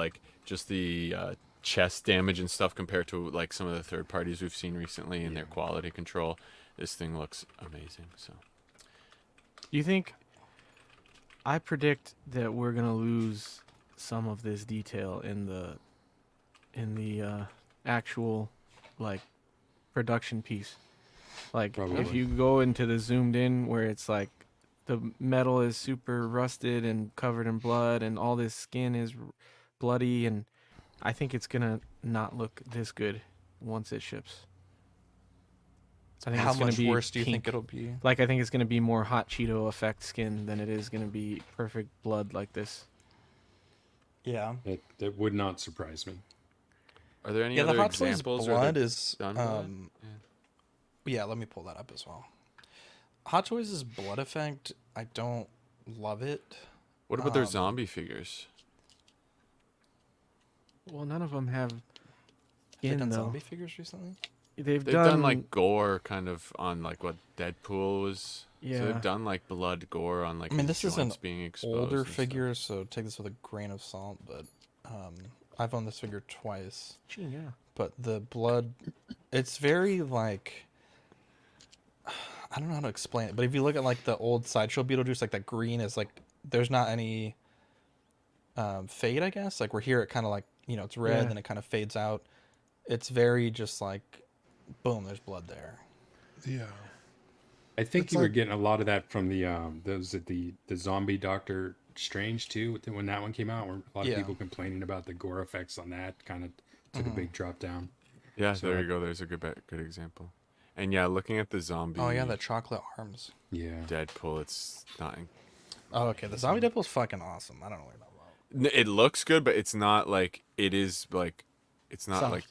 just the chest damage and stuff compared to like some of the third parties we've seen recently and their quality control. This thing looks amazing. So. You think? I predict that we're gonna lose some of this detail in the actual like production piece. Like Probably. if you go into the zoomed in where it's like the metal is super rusted and covered in blood and all this skin is bloody, and I think it's gonna not look this good once it ships. I think How it's gonna much be worse do you think pink. it'll be? Like I think it's gonna be more Hot Cheeto effect skin than it is gonna be perfect blood like this. Yeah. That would not surprise me. Are there any the other Hot Toys examples? blood is done yeah, let me pull that up as well. Hot Toys' blood effect, I don't love it. What about their zombie figures? Well, none of them have They've skin done though. zombie figures recently? They've done like gore kind of on like what Deadpool was. Yeah. So they've done like blood gore on like. I mean, his this is an joints being exposed older and stuff. figure, so take this with a grain of salt. But I've owned this figure twice. Gee, yeah. But the blood, it's very like, I don't know how to explain it. But if you look at like the old Sideshow Beetlejuice, like that green is like, there's not any fade, I guess. Like we're here, it kind of like, it's red, then it kind of fades out. It's very just like, boom, there's blood there. Yeah. I think you were getting a lot of that from the zombie Doctor Strange too. When that one came out, where a lot of people complaining about the gore effects on that kind of took a big drop down. Yeah, so there you go. There's a good example. And yeah, looking at the zombie. Oh yeah, the chocolate arms. Yeah. Deadpool, it's not. Oh okay, the zombie Deadpool's fucking awesome. I don't know what you're talking about. It looks good, but it's not like it is like. It's not Soft. like.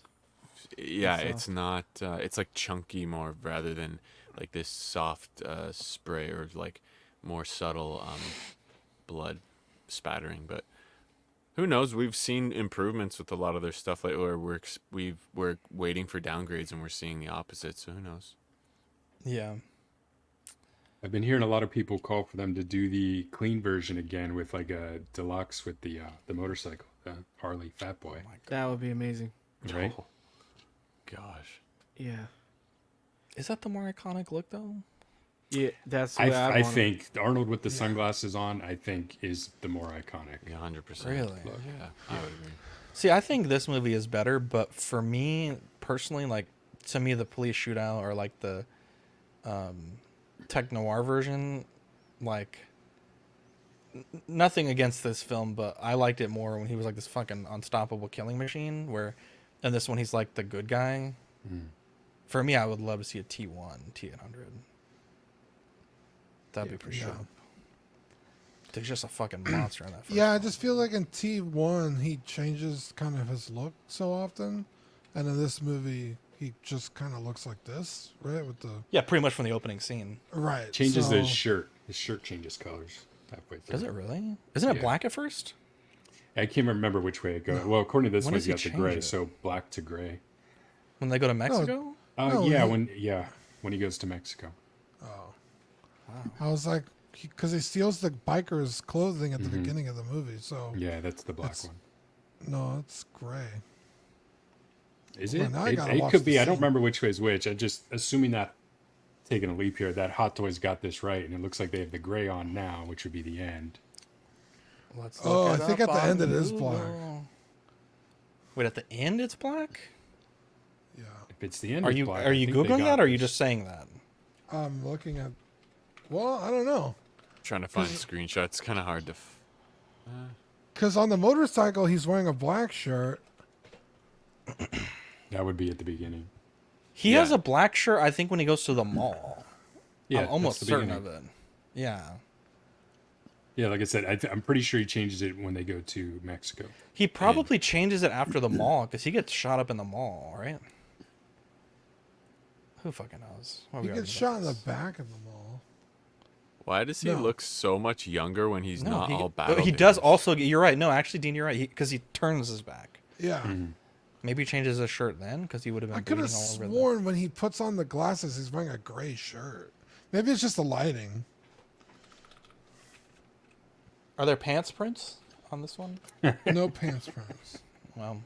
Yeah, it's not. It's like chunky more rather than like this soft spray or like more subtle blood spattering. But who knows? We've seen improvements with a lot of their stuff, like where we're waiting for downgrades and we're seeing the opposite. So who knows? Yeah. I've been hearing a lot of people call for them to do the clean version again with like a deluxe with the motorcycle, the Harley Fat Boy. That would be amazing. Right? Oh, gosh. Yeah. Is that the more iconic look though? Yeah, that's what I think Arnold with the sunglasses on, I think, is the more iconic. Yeah, 100%. Really? Look. Yeah, I would agree. See, I think this movie is better, but for me personally, like to me, the police shootout or like the tech noir version, like nothing against this film, but I liked it more when he was like this fucking unstoppable killing machine. Where, and this one he's like the good guy. For me, I would love to see a T1, T-800. That'd be pretty dope. He's just a fucking monster in that. Yeah, I just feel like in T1 he changes kind of his look so often, and in this movie he just kind of looks like this, right? With the pretty much from the opening scene. Right. Changes his shirt. His shirt changes colors halfway through. Does it really? Isn't it black at first? I can't remember which way it goes. Well, according to this When one, does he's he got the gray, change it? so black to gray. When they go to Mexico? When he goes to Mexico. I was like, because he steals the biker's clothing at the beginning of the movie, so yeah, that's the black one. No, it's gray. Is Well, it? now I gotta It watch could the be. I don't scene. remember which way is which. I just assuming that, taking a leap here, that Hot Toys got this right, and it looks like they have the gray on now, which would be the end. Let's Oh, look I it think up at the on end it is Google. black. Wait, at the end it's black? If it's the end, Are it's you black. are I you think they googling got that, or are you this. just saying that? I'm looking at. Well, I don't know, Trying to find screenshots. Kind of hard to. because on the motorcycle he's wearing a black shirt. That would be at the beginning. He has a black shirt, I think, when he goes to the mall. Yeah, I'm that's almost the certain beginning. of it. Yeah. Yeah, like I said, I'm pretty sure he changes it when they go to Mexico. He probably changes it after the mall because he gets shot up in the mall, right? Who fucking knows? What are He we gets arguing shot in about the back of the mall. Why does he No. look so much younger when he's this? not he, all oh, battle? he does also. You're right. No, actually, Dean, you're right. Because he turns his back. Yeah. Maybe he changes his shirt then because he would have been I could bleeding have all over the... sworn when he puts on the glasses, he's wearing a gray shirt. Maybe it's just the lighting. Are there pants prints on this one? No pants prints. Well,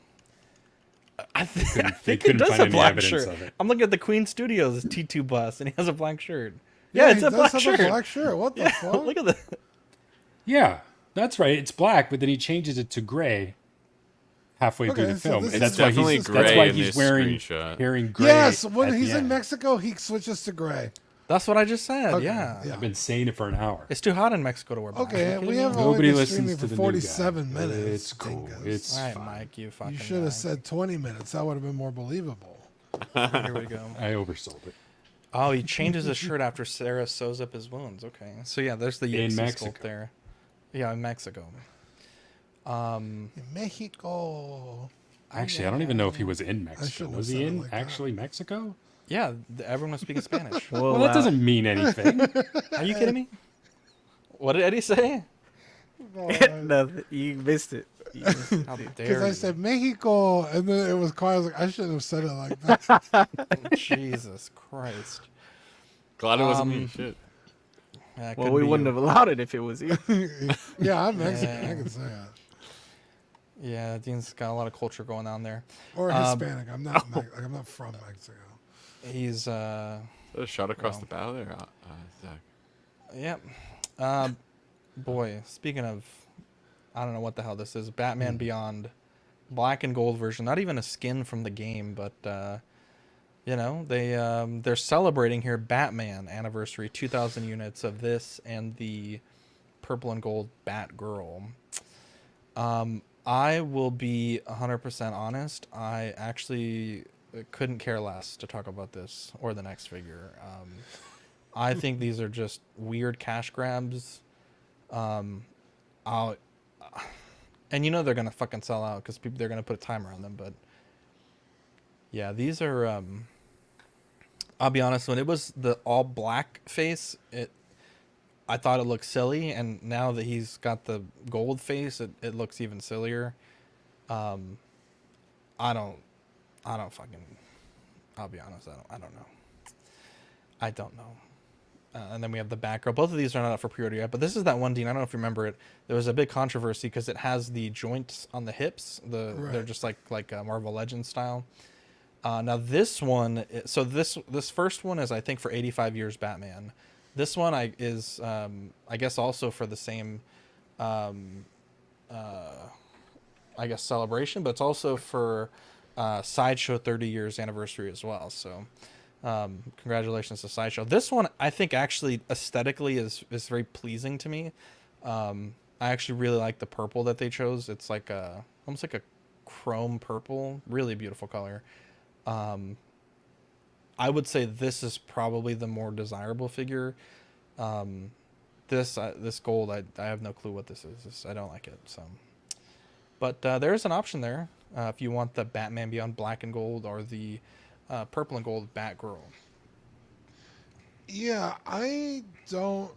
I think they he couldn't does find a any black evidence shirt. of it. I'm looking at the Queen Studios T2 bus, and he has a black shirt. Yeah, it's he a does black have shirt. a black shirt. What the fuck? Look at that. Yeah, that's right. It's black, but then he changes it to gray halfway through the so film, this and is that's why definitely he's gray in he's this wearing screenshot. gray. Yes, when at he's the in end. Mexico, he switches to gray. That's what I just said. Okay, Yeah. yeah. I've been saying it for an hour. It's too hot in Mexico to wear black. Okay, Are you we kidding have me? only Nobody been listens streaming to for the new 47 guy. minutes. It's cool. dingus. It's All right, fine. Mike, you fucking You should guy. have said 20 minutes. That would have been more believable. Here we go. I oversold it. Oh, he changes his shirt after Sarah sews up his wounds. Okay. So, yeah, there's the In Yixi Mexico. sculpt there. Yeah, in Mexico. In Mexico. Actually, I don't even know if he was in Mexico. shouldn't Was have he said it in like that. actually Mexico? Yeah, everyone was speaking Spanish. Well, that doesn't mean anything. Are you kidding me? What did Eddie say? Nothing. You missed it. How dare Because I you. said Mexico, and then it was quiet. I was like, I shouldn't have said it like that. Jesus Christ. Glad it wasn't me. Shit. Yeah, it Well, could we be wouldn't you. have allowed it if it was you. Yeah, I'm Mexican. Yeah. I can say that. Yeah, Dean's got a lot of culture going on there. Or Hispanic. I'm not. I'm not from Mexico. He's Is that a shot across the bow there, Zach? Yep. Boy, speaking of, I don't know what the hell this is. Batman Beyond, black and gold version. Not even a skin from the game, but you know they're celebrating here Batman anniversary, 2,000 units of this and the purple and gold Batgirl. I will be 100% honest. I actually couldn't care less to talk about this or the next figure. I think these are just weird cash grabs. And you know they're gonna fucking sell out because they're gonna put a timer on them. But yeah, these are. I'll be honest. When it was the all black face, I thought it looked silly, and now that he's got the gold face, it looks even sillier. I don't fucking. I'll be honest. I don't know. I don't know. And then we have the Batgirl. Both of these are not up for pre-order yet, but this is that one, Dean. I don't know if you remember it. There was a big controversy because it has the joints on the hips. They're just like Marvel Legends style. Now this one, so this first one is I think for 85 years Batman. This one I guess also for the same, I guess celebration, but it's also for Sideshow 30 years anniversary as well. So congratulations to Sideshow. This one I think actually aesthetically is very pleasing to me. I actually really like the purple that they chose. It's like almost like a chrome purple, really beautiful color. I would say this is probably the more desirable figure. This gold, I have no clue what this is. I don't like it. So, but there's an option there if you want the Batman Beyond black and gold or the purple and gold Batgirl. Yeah, I don't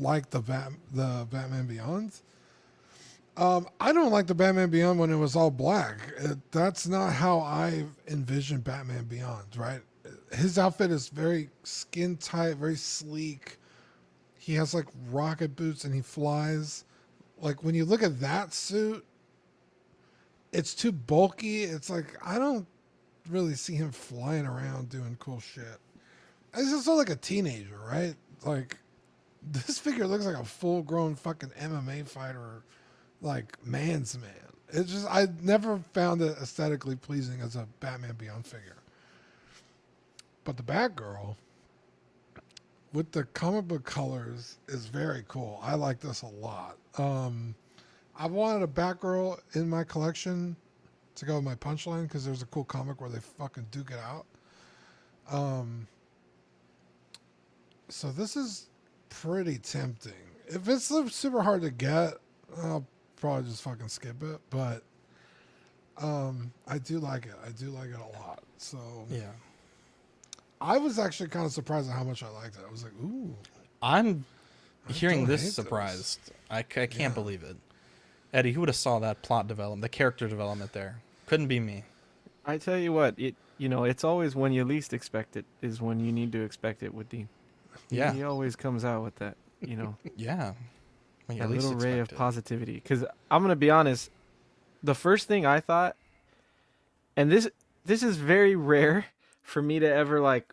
like the Batman Beyond. I don't like the Batman Beyond when it was all black. That's not how I envisioned Batman Beyond, right? His outfit is very skin tight, very sleek. He has like rocket boots and he flies. Like when you look at that suit, it's too bulky. It's like, I don't really see him flying around doing cool shit. He's just like a teenager, right? Like this figure looks like a full grown fucking MMA fighter. Like man's man. It's just I never found it aesthetically pleasing as a Batman Beyond figure. But the Batgirl with the comic book colors is very cool. I like this a lot. I wanted a Batgirl in my collection to go with my Punchline because there's a cool comic where they fucking duke it out. So this is pretty tempting. If it's super hard to get, I'll probably just fucking skip it, but I do like it. I do like it a lot. So yeah, I was actually kind of surprised at how much I liked it. I was like, ooh. I'm hearing this surprised. I can't believe it. Eddie, who would have saw that plot development, the character development there? Couldn't be me. I tell you what, it's always when you least expect it is when you need to expect it with Dean. Yeah, he always comes out with that. Yeah. A little ray of positivity. Because I'm gonna be honest, the first thing I thought, and this is very rare for me to ever like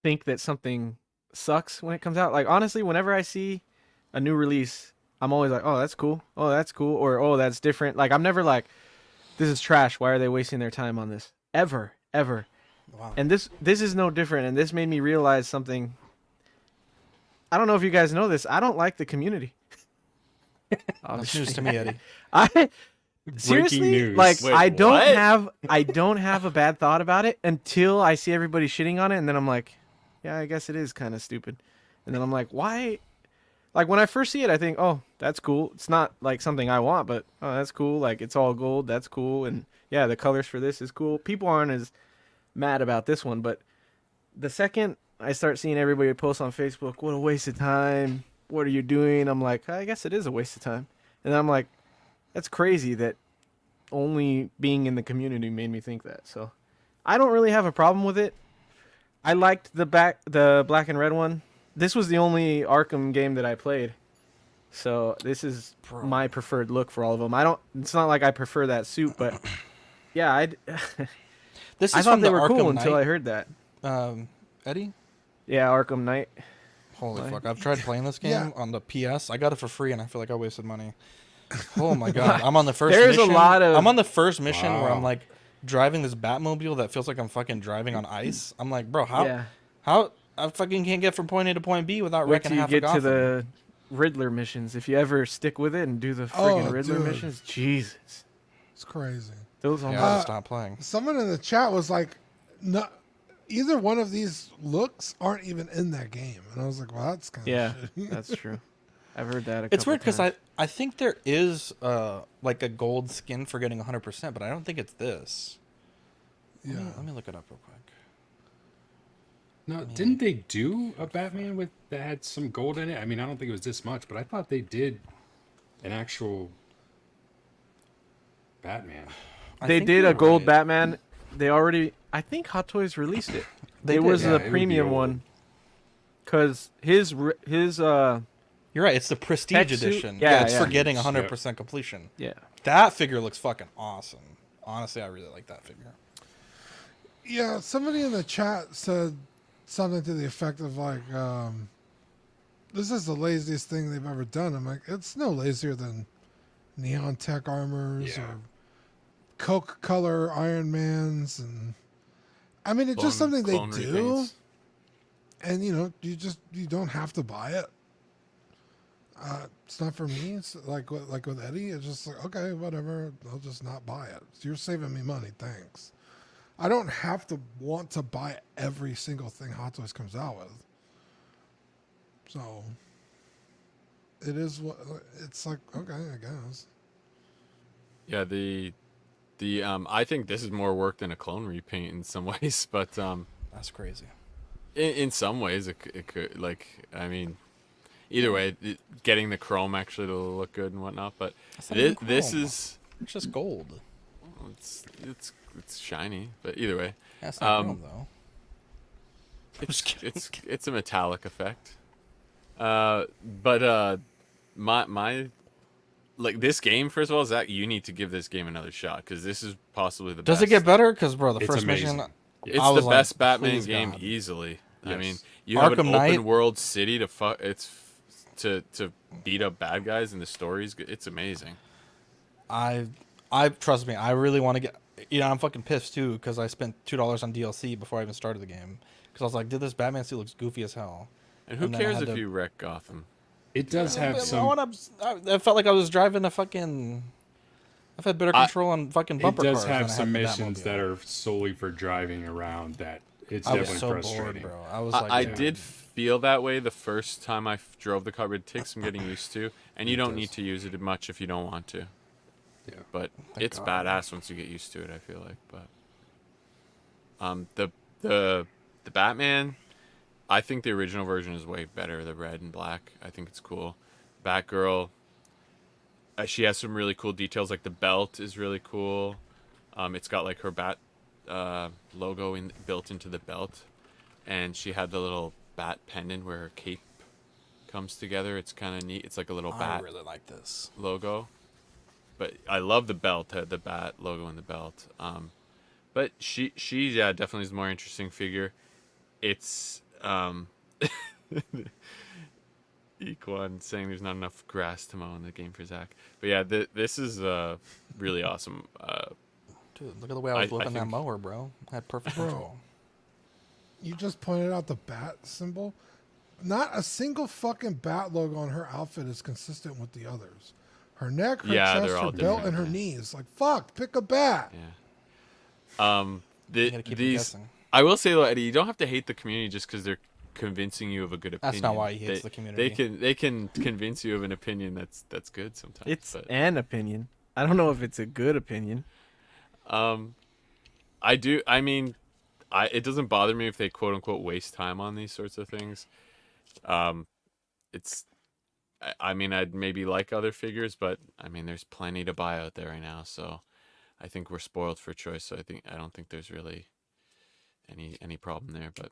think that something sucks when it comes out. Like honestly, whenever I see a new release, I'm always like, oh, that's cool. Oh, that's cool. Or oh, that's different. Like I'm never like, this is trash. Why are they wasting their time on this? Ever. Wow. And this is no different. And this made me realize something. I don't know if you guys know this. I don't like the community. That's news to me, Eddie. Seriously, news. like Wait, I don't what? have a bad thought about it until I see everybody shitting on it, and then I'm like, yeah, I guess it is kind of stupid. And then I'm like, why? Like when I first see it, I think, oh, that's cool. It's not like something I want, but oh, that's cool. Like it's all gold. That's cool. And yeah, the colors for this is cool. People aren't as mad about this one, but the second I start seeing everybody post on Facebook, what a waste of time. What are you doing? I'm like, I guess it is a waste of time. And I'm like, that's crazy that only being in the community made me think that. So I don't really have a problem with it. I liked the black and red one. This was the only Arkham game that I played. So this is my preferred look for all of them. It's not like I prefer that suit, but yeah, I thought they were cool until I heard that. Eddie? Yeah, Arkham Knight. Holy fuck. I've tried playing this game on the PS. I got it for free and I feel like I wasted money. Oh my god. I'm on the first mission. I'm on the first mission where I'm like driving this Batmobile that feels like I'm fucking driving on ice. I'm like, bro, how I fucking can't get from point A to point B without wrecking half of Gotham. Wait till you get to the Riddler missions. If you ever stick with it and do the friggin' Riddler missions, Jesus. It's crazy. Those almost stop playing. Someone in the chat was like, no, either one of these looks aren't even in that game. And I was like, well, that's kind of shitty. That's true. I've heard that It's weird because I think there is like a gold skin for getting 100%, but I don't think it's this. Yeah. Let me look it up real quick. No, didn't they do a Batman that had some gold in it? I mean, I don't think it was this much, but I thought they did an actual Batman. They did a gold Batman. I think Hot Toys released it. It was a premium one. Because his you're right, it's the Prestige edition. Yeah, It's for getting 100% completion. Yeah. That figure looks fucking awesome. Honestly, I really like that figure. Yeah, somebody in the chat said something to the effect of like, this is the laziest thing they've ever done. I'm like, it's no lazier than Neon Tech armors or Coke color Iron Mans, and I mean it's just something they do. And you know, you don't have to buy it. It's not for me. It's like with Eddie, it's just like, okay, whatever. I'll just not buy it. You're saving me money, thanks. I don't have to want to buy every single thing Hot Toys comes out with. So it is what it's like. Okay, I guess. Yeah, the I think this is more work than a clone repaint in some ways, but that's crazy. In some ways, it could, like, I mean, either way, getting the chrome actually to look good and whatnot. But this is it's just gold. It's shiny, but either way, that's not chrome though. It's a metallic effect. But my like this game, first of all, Zach, you need to give this game another shot because this is possibly the best. Does it get better? Because bro, the first amazing. mission. It's the best Batman game easily. Yes. I mean, you have an open world city to beat up bad guys, and the stories. It's amazing. I trust me. I really want to get. You know, I'm fucking pissed too because I spent $2 on DLC before I even started the game because I was like, dude, this Batman suit looks goofy as hell. And who cares if you wreck Gotham? It does have some. I felt like I was driving a fucking. I've had better control on fucking bumper cars. It does have some missions that are solely for driving around. That it's definitely frustrating. Bored, bro. I was like, I did feel that way the first time I drove the car, but it takes some getting used to, and you don't need to use it much if you don't want to. Yeah, but it's badass once you get used to it. I feel like, but the Batman, I think the original version is way better. The red and black, I think it's cool. Batgirl. She has some really cool details, like the belt is really cool. It's got like her bat logo built into the belt, and she had the little bat pendant where her cape comes together. It's kind of neat. It's like a little bat. I really like this logo, but I love the belt, the bat logo in the belt. But she definitely is a more interesting figure. It's Equan saying there's not enough grass to mow in the game for Zach. But yeah, this is really awesome. Dude, look at the way I was whipping that mower, bro. I had perfect control. You just pointed out the bat symbol. Not a single fucking bat logo on her outfit is consistent with the others. Her neck, her chest, her belt, and her knees. Like, fuck, pick a bat. Yeah. These, I will say though, Eddie, you don't have to hate the community just because they're convincing you of a good opinion. That's not why he hates the community. They can convince you of an opinion that's good sometimes. It's an opinion. I don't know if it's a good opinion. I do. I mean, it doesn't bother me if they quote unquote waste time on these sorts of things. I mean, I'd maybe like other figures, but I mean, there's plenty to buy out there right now. So I think we're spoiled for choice. So I don't think there's really any problem there. But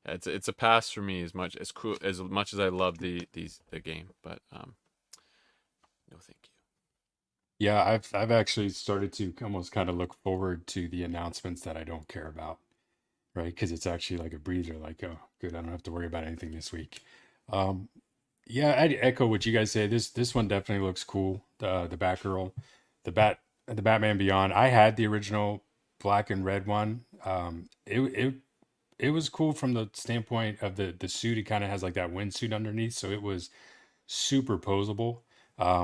it's a pass for me as much as I love the game. But no, thank you. Yeah, I've actually started to almost kind of look forward to the announcements that I don't care about, right? Because it's actually like a breather. Like, oh, good, I don't have to worry about anything this week. Yeah, I'd echo what you guys say. This one definitely looks cool. The Batgirl, the Batman Beyond. I had the original black and red one. It was cool from the standpoint of the suit. It kind of has like that windsuit underneath, so it was super posable.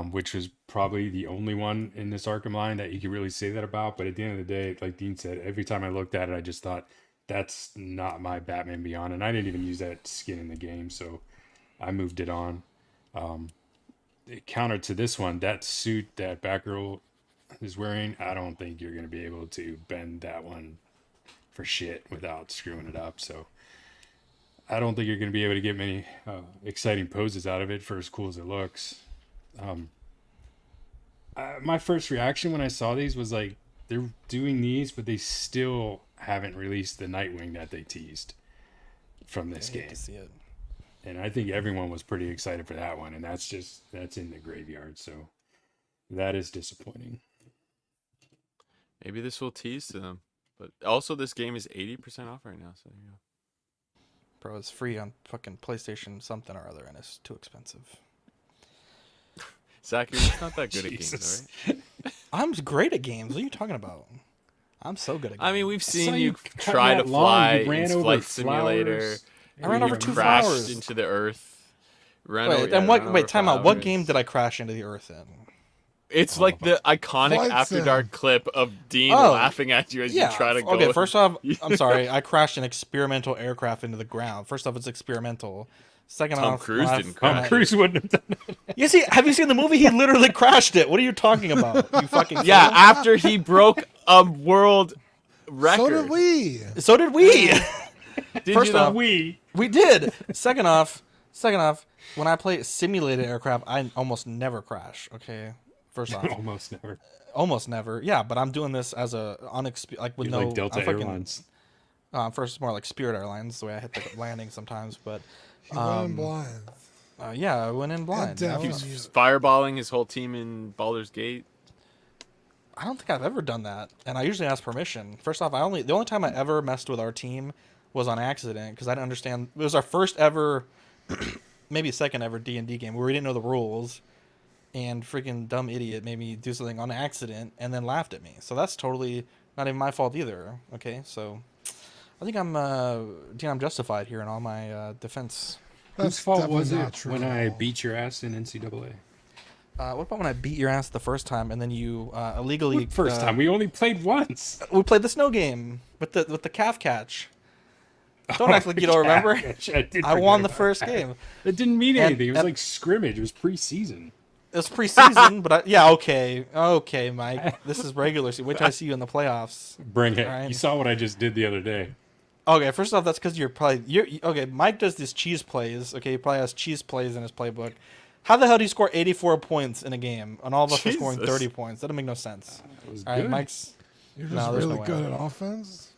Which was probably the only one in this Arkham line that you could really say that about. But at the end of the day, like Dean said, every time I looked at it, I just thought, that's not my Batman Beyond. And I didn't even use that skin in the game, so I moved it on. Counter to this one, that suit that Batgirl is wearing, I don't think you're going to be able to bend that one for shit without screwing it up. So I don't think you're going to be able to get many exciting poses out of it for as cool as it looks. My first reaction when I saw these was like, they're doing these, but they still haven't released the Nightwing that they teased from this game. To see it. And I think everyone was pretty excited for that one, and that's in the graveyard. So That is disappointing. Maybe this will tease to them. But also, this game is 80% off right now. So there you go. Bro, it's free on fucking PlayStation something or other, and it's too expensive. Zachary, it's not that good at games, right? I'm great at games. What are you talking about? I'm so good at games. I mean, we've seen saw you you cut try to that lawn. You fly ran in over Flight Simulator. flowers. I ran over two crashed flowers. into the earth. Wait, time out. What game did I crash into the earth in? It's like the iconic Flight After Sim. Dark clip of Dean Oh, laughing at you as yeah. you try to go. Okay, first off, I'm sorry. I crashed an experimental aircraft into the ground. First off, it's experimental. Second Tom off, Cruise when I- didn't when crash. I- Cruise wouldn't have done it. Have you seen the movie? He literally crashed it. What are you talking about? You fucking Yeah, fool? after he broke a world record. So did we. So did we. Did First you off, though? we did. Second off, when I play simulated aircraft, I almost never crash. Okay, first off, almost never. Yeah, but I'm doing this as a like with You're no like Delta I'm fucking- Airlines. First, more like Spirit Airlines, the way I hit the landing sometimes. But He went in blind. yeah, I went in blind. Deaf He on was you. fireballing his whole team in Baldur's Gate. I don't think I've ever done that, and I usually ask permission. First off, the only time I ever messed with our team was on accident because I didn't understand. It was our first ever, maybe second ever D&D game where we didn't know the rules, and freaking dumb idiot made me do something on accident and then laughed at me. So that's totally not even my fault either. Okay, so I think I'm justified here in all my defense. Whose fault was definitely not it true when at I all. beat your ass in NCAA? What about when I beat your ass the first time and then you illegally What first time? We only played once. we played the snow game with the calf catch. Don't act like you don't remember. I won the first game. It didn't mean And- anything. It was and- like scrimmage. It was preseason. It was preseason, but okay, Mike. This is regular season. Wait till I see you in the playoffs. Bring it. All right. You saw what I just did the other day. Okay, first off, that's because you're okay. Mike does these cheese plays. Okay, he probably has cheese plays in his playbook. How the hell do you score 84 points in a game, and all of us are scoring Jesus. 30 points? That doesn't make no sense. It was All right, good. Mike's. You're No, just there's really no way. good at offense.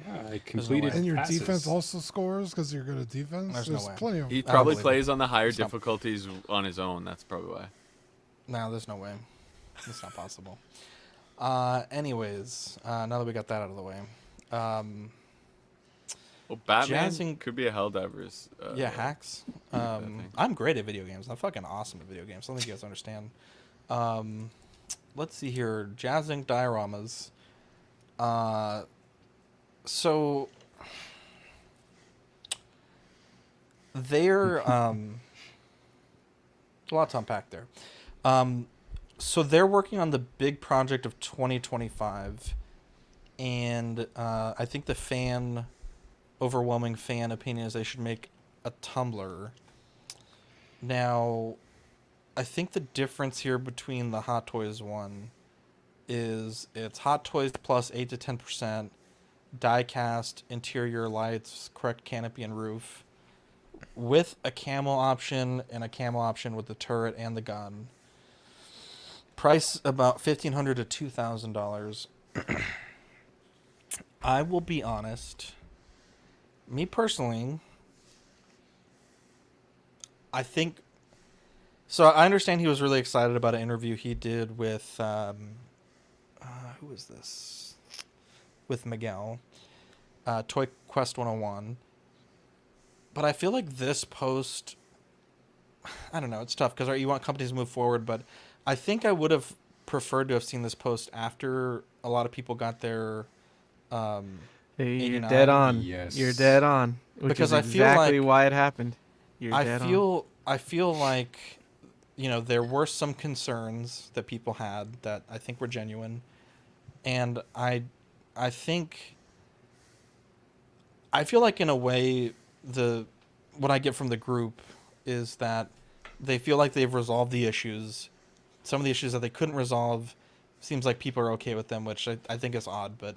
Yeah, I completed And your passes. defense also scores because you're good at defense. There's no way. plenty of. He I don't probably believe plays on the higher It's not- difficulties on his own. That's probably why. No, there's no way. It's not possible. Anyways, now that we got that out of the way, Well, Batman Jazzing- could be a Helldivers. yeah, hacks. I'm great at video games. I'm fucking awesome at video games. I don't think you guys understand. Let's see here. Jazzing dioramas. So they're a lot to unpack there. So they're working on the big project of 2025, and I think the overwhelming fan opinion is they should make a Tumblr. Now, I think the difference here between the Hot Toys one is it's Hot Toys plus 8 to 10%, die-cast, interior lights, correct canopy and roof, with a camo option and a camo option with the turret and the gun. Price about $1,500 to $2,000. I will be honest. Me personally, I think. So I understand he was really excited about an interview he did with who is this? With Miguel, Toy Quest 101. But I feel like this post, I don't know, it's tough because you want companies to move forward, but I think I would have preferred to have seen this post after a lot of people got their Hey, you're 89. dead on. Yes. You're dead on. Which Because is I feel exactly like- why it happened. You're I dead on. feel like, there were some concerns that people had that I think were genuine, and I feel like in a way what I get from the group is that they feel like they've resolved the issues. Some of the issues that they couldn't resolve, seems like people are okay with them, which I think is odd, but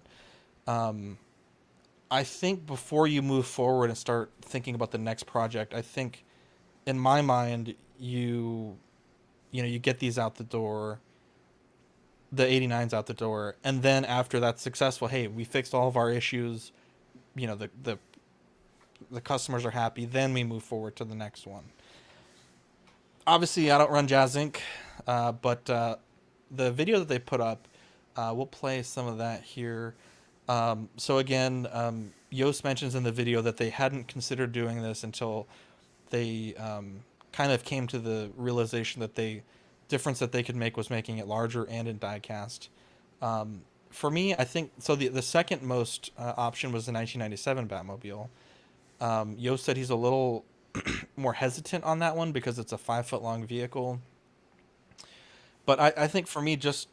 I think before you move forward and start thinking about the next project, I think in my mind you get these out the door, the 89s out the door, and then after that's successful, hey, we fixed all of our issues, the customers are happy, then we move forward to the next one. Obviously, I don't run Jazz Inc., but the video that they put up, we'll play some of that here. So again, Yost mentions in the video that they hadn't considered doing this until they kind of came to the realization that the difference that they could make was making it larger and in diecast. For me, I think so. The second most option was the 1997 Batmobile. Yost said he's a little more hesitant on that one because it's a 5-foot long vehicle. But I think for me, just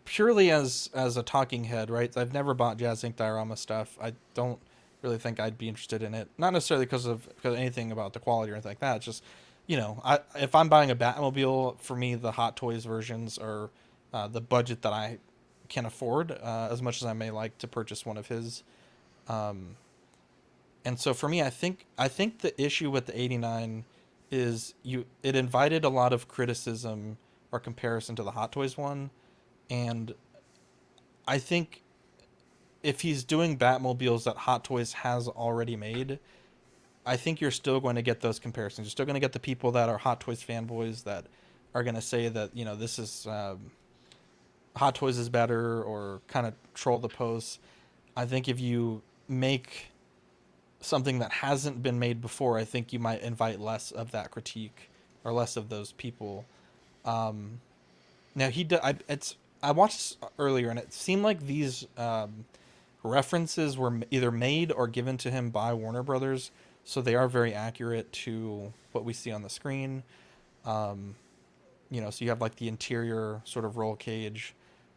purely as a talking head, right? I've never bought Jazz Inc. diorama stuff. I don't really think I'd be interested in it. Not necessarily because of anything about the quality or anything like that. It's just, if I'm buying a Batmobile, for me, the Hot Toys versions are the budget that I can afford, as much as I may like to purchase one of his. And so for me, I think the issue with the 89 is it invited a lot of criticism or comparison to the Hot Toys one. And I think if he's doing Batmobiles that Hot Toys has already made, I think you're still going to get those comparisons. You're still going to get the people that are Hot Toys fanboys that are going to say that, this is Hot Toys is better, or kind of troll the posts. I think if you make something that hasn't been made before, I think you might invite less of that critique or less of those people. Now I watched this earlier, and it seemed like these references were either made or given to him by Warner Brothers, so they are very accurate to what we see on the screen. So you have like the interior sort of roll cage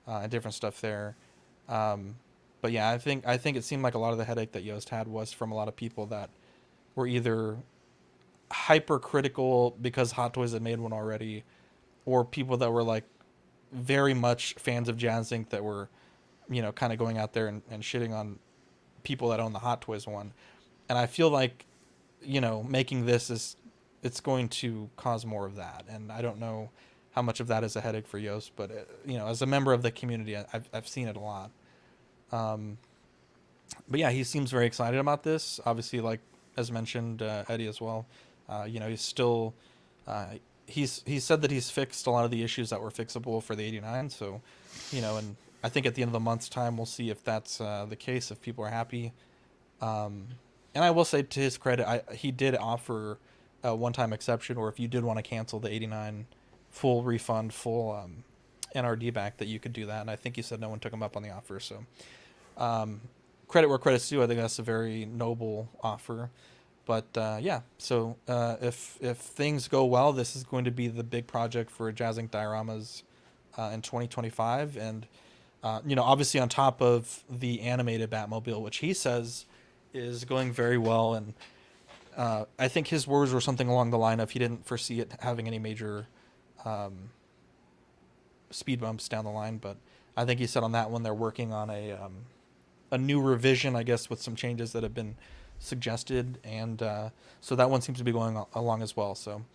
and different stuff there. But yeah, I think it seemed like a lot of the headache that Yost had was from a lot of people that were either hypercritical because Hot Toys had made one already, or people that were like very much fans of Jazz Inc. that were, kind of going out there and shitting on people that own the Hot Toys one. And I feel like, making this it's going to cause more of that. And I don't know how much of that is a headache for Yost, but as a member of the community, I've seen it a lot. But yeah, he seems very excited about this. Obviously, like as mentioned, Eddie as well. He's still he said that he's fixed a lot of the issues that were fixable for the 89. So, and I think at the end of the month's time, we'll see if that's the case, if people are happy. And I will say, to his credit, he did offer a one-time exception, or if you did want to cancel the 89, full refund, full NRD back, that you could do that. And I think he said no one took him up on the offer. So credit where credit's due. I think that's a very noble offer. But yeah, so if things go well, this is going to be the big project for Jazz Inc. dioramas in 2025. And, obviously on top of the animated Batmobile, which he says is going very well. And I think his words were something along the line of he didn't foresee it having any major speed bumps down the line. But I think he said on that one they're working on a new revision, I guess, with some changes that have been suggested, and so that one seems to be going along as well. So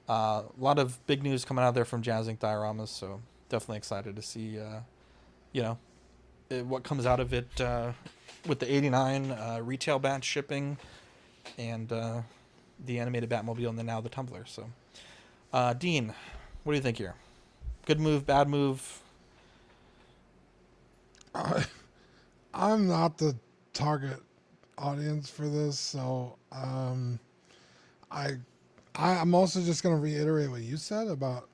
a lot of big news coming out there from Jazz Inc. dioramas, so definitely excited to see what comes out of it with the 89 retail batch shipping and the animated Batmobile, and then now the Tumbler. So Dean, what do you think here? Good move, bad move? I'm not the target audience for this, so I'm also just going to reiterate what you said about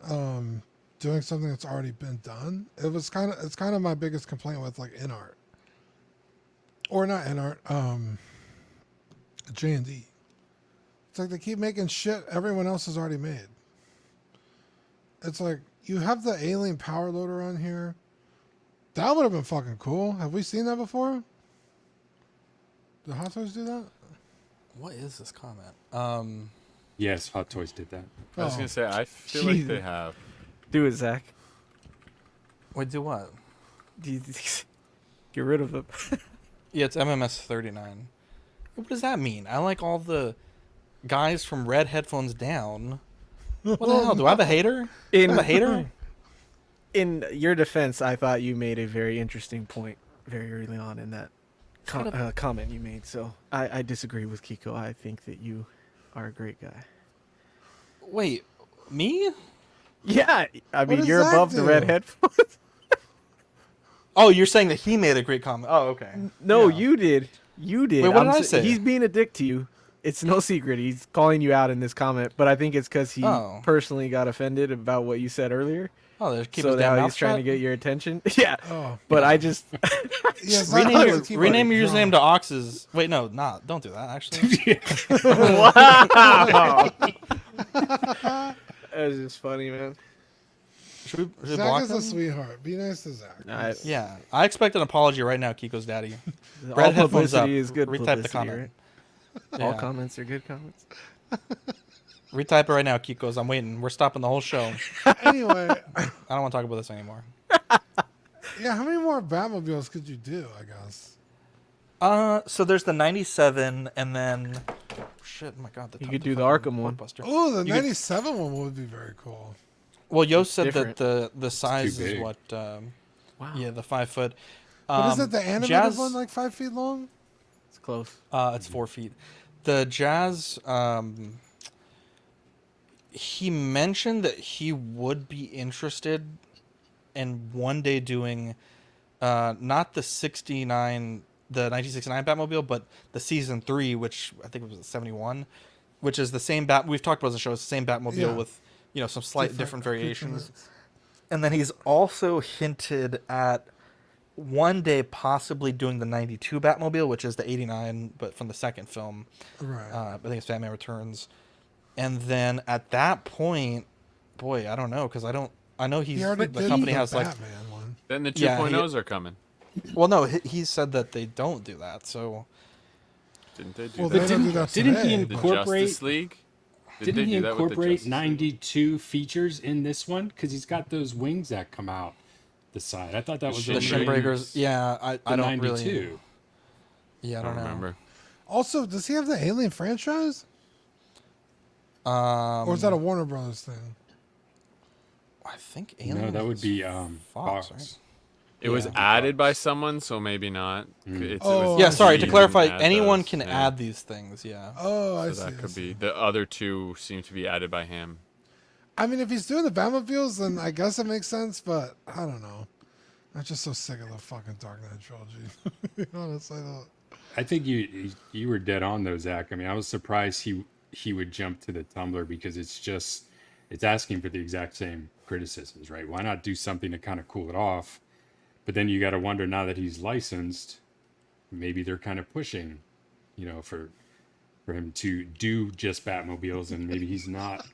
doing something that's already been done. It's kind of my biggest complaint with like InArt, or not InArt, J&D. It's like they keep making shit everyone else has already made. It's like, you have the alien power loader on here. That would have been fucking cool. Have we seen that before? Did Hot Toys do that? What is this comment? Yes, Hot Toys did that. I was gonna say, I feel like they have. Do it, Zach. Wait, do what? Get rid of it. Yeah, it's MMS 39. What does that mean? I like all the guys from Red Headphones Down. What the hell? Do I have a hater? I have a hater? In your defense, I thought you made a very interesting point very early on in that comment you made. So I disagree with Kiko. I think that you are a great guy. Wait, me? Yeah, I mean does you're Zach above the red do? headphones. Oh, you're saying that he made a great comment. Oh, okay. No, Yeah. you did. You did. Wait, what did I s- say? He's being a dick to you. It's no secret. He's calling you out in this comment, but I think it's because he Oh. personally got offended about what you said earlier. Oh, there's keep So his damn now mouth he's trying to shut? get your attention. Yeah. Oh. But I just Yes, Rename your username to Ox's. Wait, no, not. Don't do that. Actually, wow. That was just funny, man. should we Zach block is him? a sweetheart. Be nice to Zach. Yeah, I expect an apology right now, Kiko's daddy. All Red headphones up. publicity is good Retype the publicity, comment. right? Yeah. All comments are good comments. Retype it right now, Kiko's. I'm waiting. We're stopping the whole show. Anyway, I don't want to talk about this anymore. yeah, how many more Batmobiles could you do, I guess? So there's the 97, and then shit. My God, You could do the Arkham one. Oh, the You could- 97 one would be very cool. Well, Yo said different. that the size is big. what. Wow. Yeah, the 5 foot. But is it the animated Jazz, one like 5 feet long? It's close. It's 4 feet. The Jazz. He mentioned that he would be interested in one day doing, not the 1969 Batmobile, but the season 3, which I think it was 71, which is the same we've talked about the show. It's the same Batmobile Yeah. with some slight different variations. accoutrements. And then he's also hinted at one day possibly doing the 92 Batmobile, which is the 89, but from the second film. Right. I think it's Batman Returns. And then at that point, boy, I don't know, because I know He already the did company the has like, Batman one. Then the Yeah, 2.0s are coming. well, no, he said that they don't do that. So Didn't they do Well, that? they don't do that Didn't he today. The incorporate? Justice League? Didn't he do that with the incorporate Justice League? 92 features in this one? Because he's got those wings that come out the side. I thought that was the only shin breakers, yeah, I the don't 92. really. Yeah, I don't know. remember. Also, does he have the Alien franchise? Or is that a Warner Brothers thing? I think No, Alien. that would is be Fox, Fox. right? It was Yeah. added by someone, so maybe not. Oh, Yeah, sorry. To you clarify, can add anyone those, can yeah. add these things. Yeah. Oh, I So see. that I could see. be. The other two seem to be added by him. I mean, if he's doing the Batmobiles, then I guess it makes sense, but I don't know. I'm just so sick of the fucking Dark Knight trilogy. Honestly, though. I think you were dead on though, Zach. I mean, I was surprised he would jump to the Tumblr because it's asking for the exact same criticisms, right? Why not do something to kind of cool it off? But then you got to wonder, now that he's licensed, maybe they're kind of pushing, for him to do just Batmobiles, and maybe he's not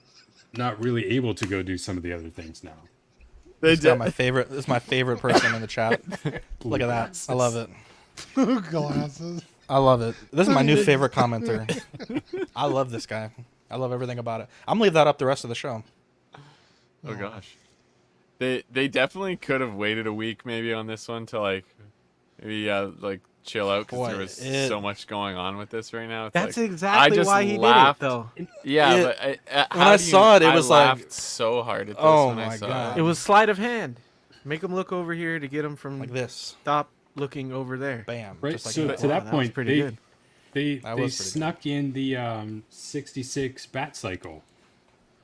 really able to go do some of the other things now. This is my favorite person in the chat. Look at that. I love it. Glasses. I love it. This is my new favorite commenter. I love this guy. I love everything about it. I'm gonna leave that up the rest of the show. Oh gosh. They definitely could have waited a week maybe on this one to maybe chill out because Boy, there was so much going on with this right now. It's That's like, exactly I just why he laughed. did it, though. Yeah, It- but when I saw it, it I was like- laughed so hard at this Oh when I my saw God. it. It was sleight of hand. Make him look over here to get him from Like this. Stop looking over there. Bam. Right. Just like So that. to that Wow, that was point, pretty good. they That they was pretty snuck in the 66 Bat Cycle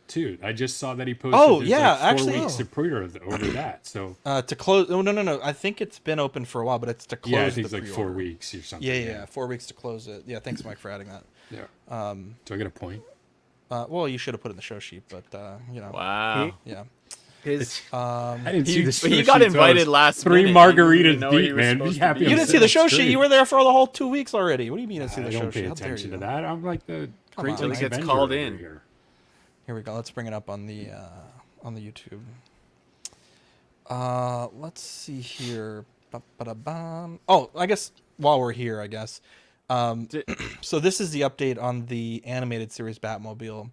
too. I just saw that he posted. Oh, there's yeah, like 4 actually- weeks to pre-order over that. So To close. Oh no. I think it's been open for a while, but it's to close. yeah, I think it's the like pre-order. 4 weeks or something. Yeah. 4 weeks to close it. Yeah. Thanks, Mike, for adding that. Yeah. Do I get a point? Well, you should have put it in the show sheet, but Wow. Yeah. His I didn't see the show he got sheet, so I invited was last 3 minute. He didn't margaritas know he deep, was man. supposed Be to happy. be You I'm didn't see sitting the show straight. sheet. You were there for the whole 2 weeks already. What do you mean you didn't see I the show don't pay sheet? How dare attention to you? that. I'm like the Come Great on. Till he Lakes gets Avenger called over in. here. Here we go. Let's bring it up on the YouTube. Let's see here. Ba-ba-da-bum. Oh, I guess while we're here, I guess. So this is the update on the animated series Batmobile.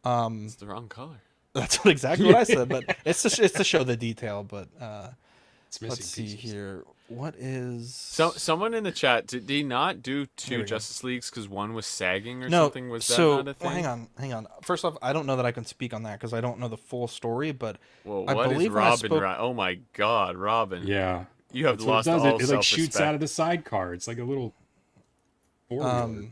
It's the wrong color. That's exactly what I said, but it's to show the detail. But It's missing let's see pieces. here. What is Someone in the chat, did he not do Here two we go. Justice Leagues because one was sagging or no? something? Was that So not a thing? well, hang on. First off, I don't know that I can speak on that because I don't know the full story. But Well, I what is believe when I Robin? spoke- Oh my God, Robin! Yeah. You have That's what lost it does. all It like self-respect. shoots out of the sidecar. It's like a little four-wheeler.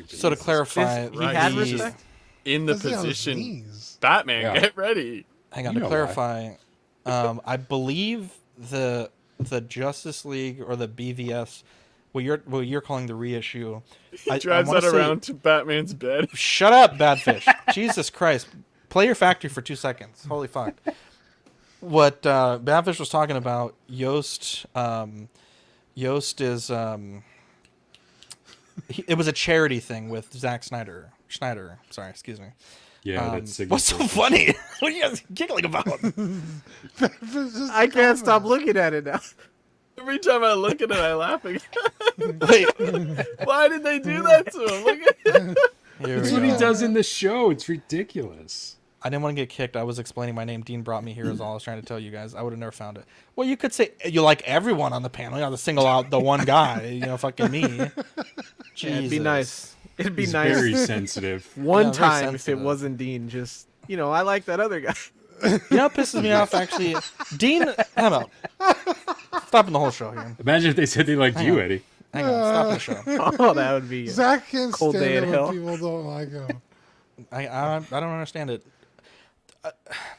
So to clarify, He had the- respect? in the Does he on his position. knees? Batman, Yeah. get ready. Hang on, You to know clarify, I believe the Justice League or the BVS, what you're calling the reissue. He drives that around to Batman's bed. Shut up, Badfish. Jesus Christ. Play your factory for 2 seconds. Holy fuck. What Badfish was talking about, Yost is it was a charity thing with Zack Snyder. Sorry, excuse me. Yeah, that's what's so funny? What are you guys giggling about? I can't stop looking at it now. Every time I look at it, I laugh again. Wait, why did they do that to him? Look at That's what he does in the show. It's ridiculous. I didn't want to get kicked. I was explaining my name. Dean brought me here is all I was trying to tell you guys. I would have never found it. Well, you could say you like everyone on the panel. You have to single out the one guy. Fucking me. Yeah, it'd be nice. It'd be He's nice. very sensitive. One Yeah, very time, if it sensitive. wasn't Dean, just I like that other guy. You know what pisses me off, actually? Dean, hang on. Stopping the whole show here. Imagine if they said they liked Hang you, on. Eddie. Hang on, stop the show. Oh, that would be Zach can't cold stand day it in when hell. people don't like him. I don't understand it.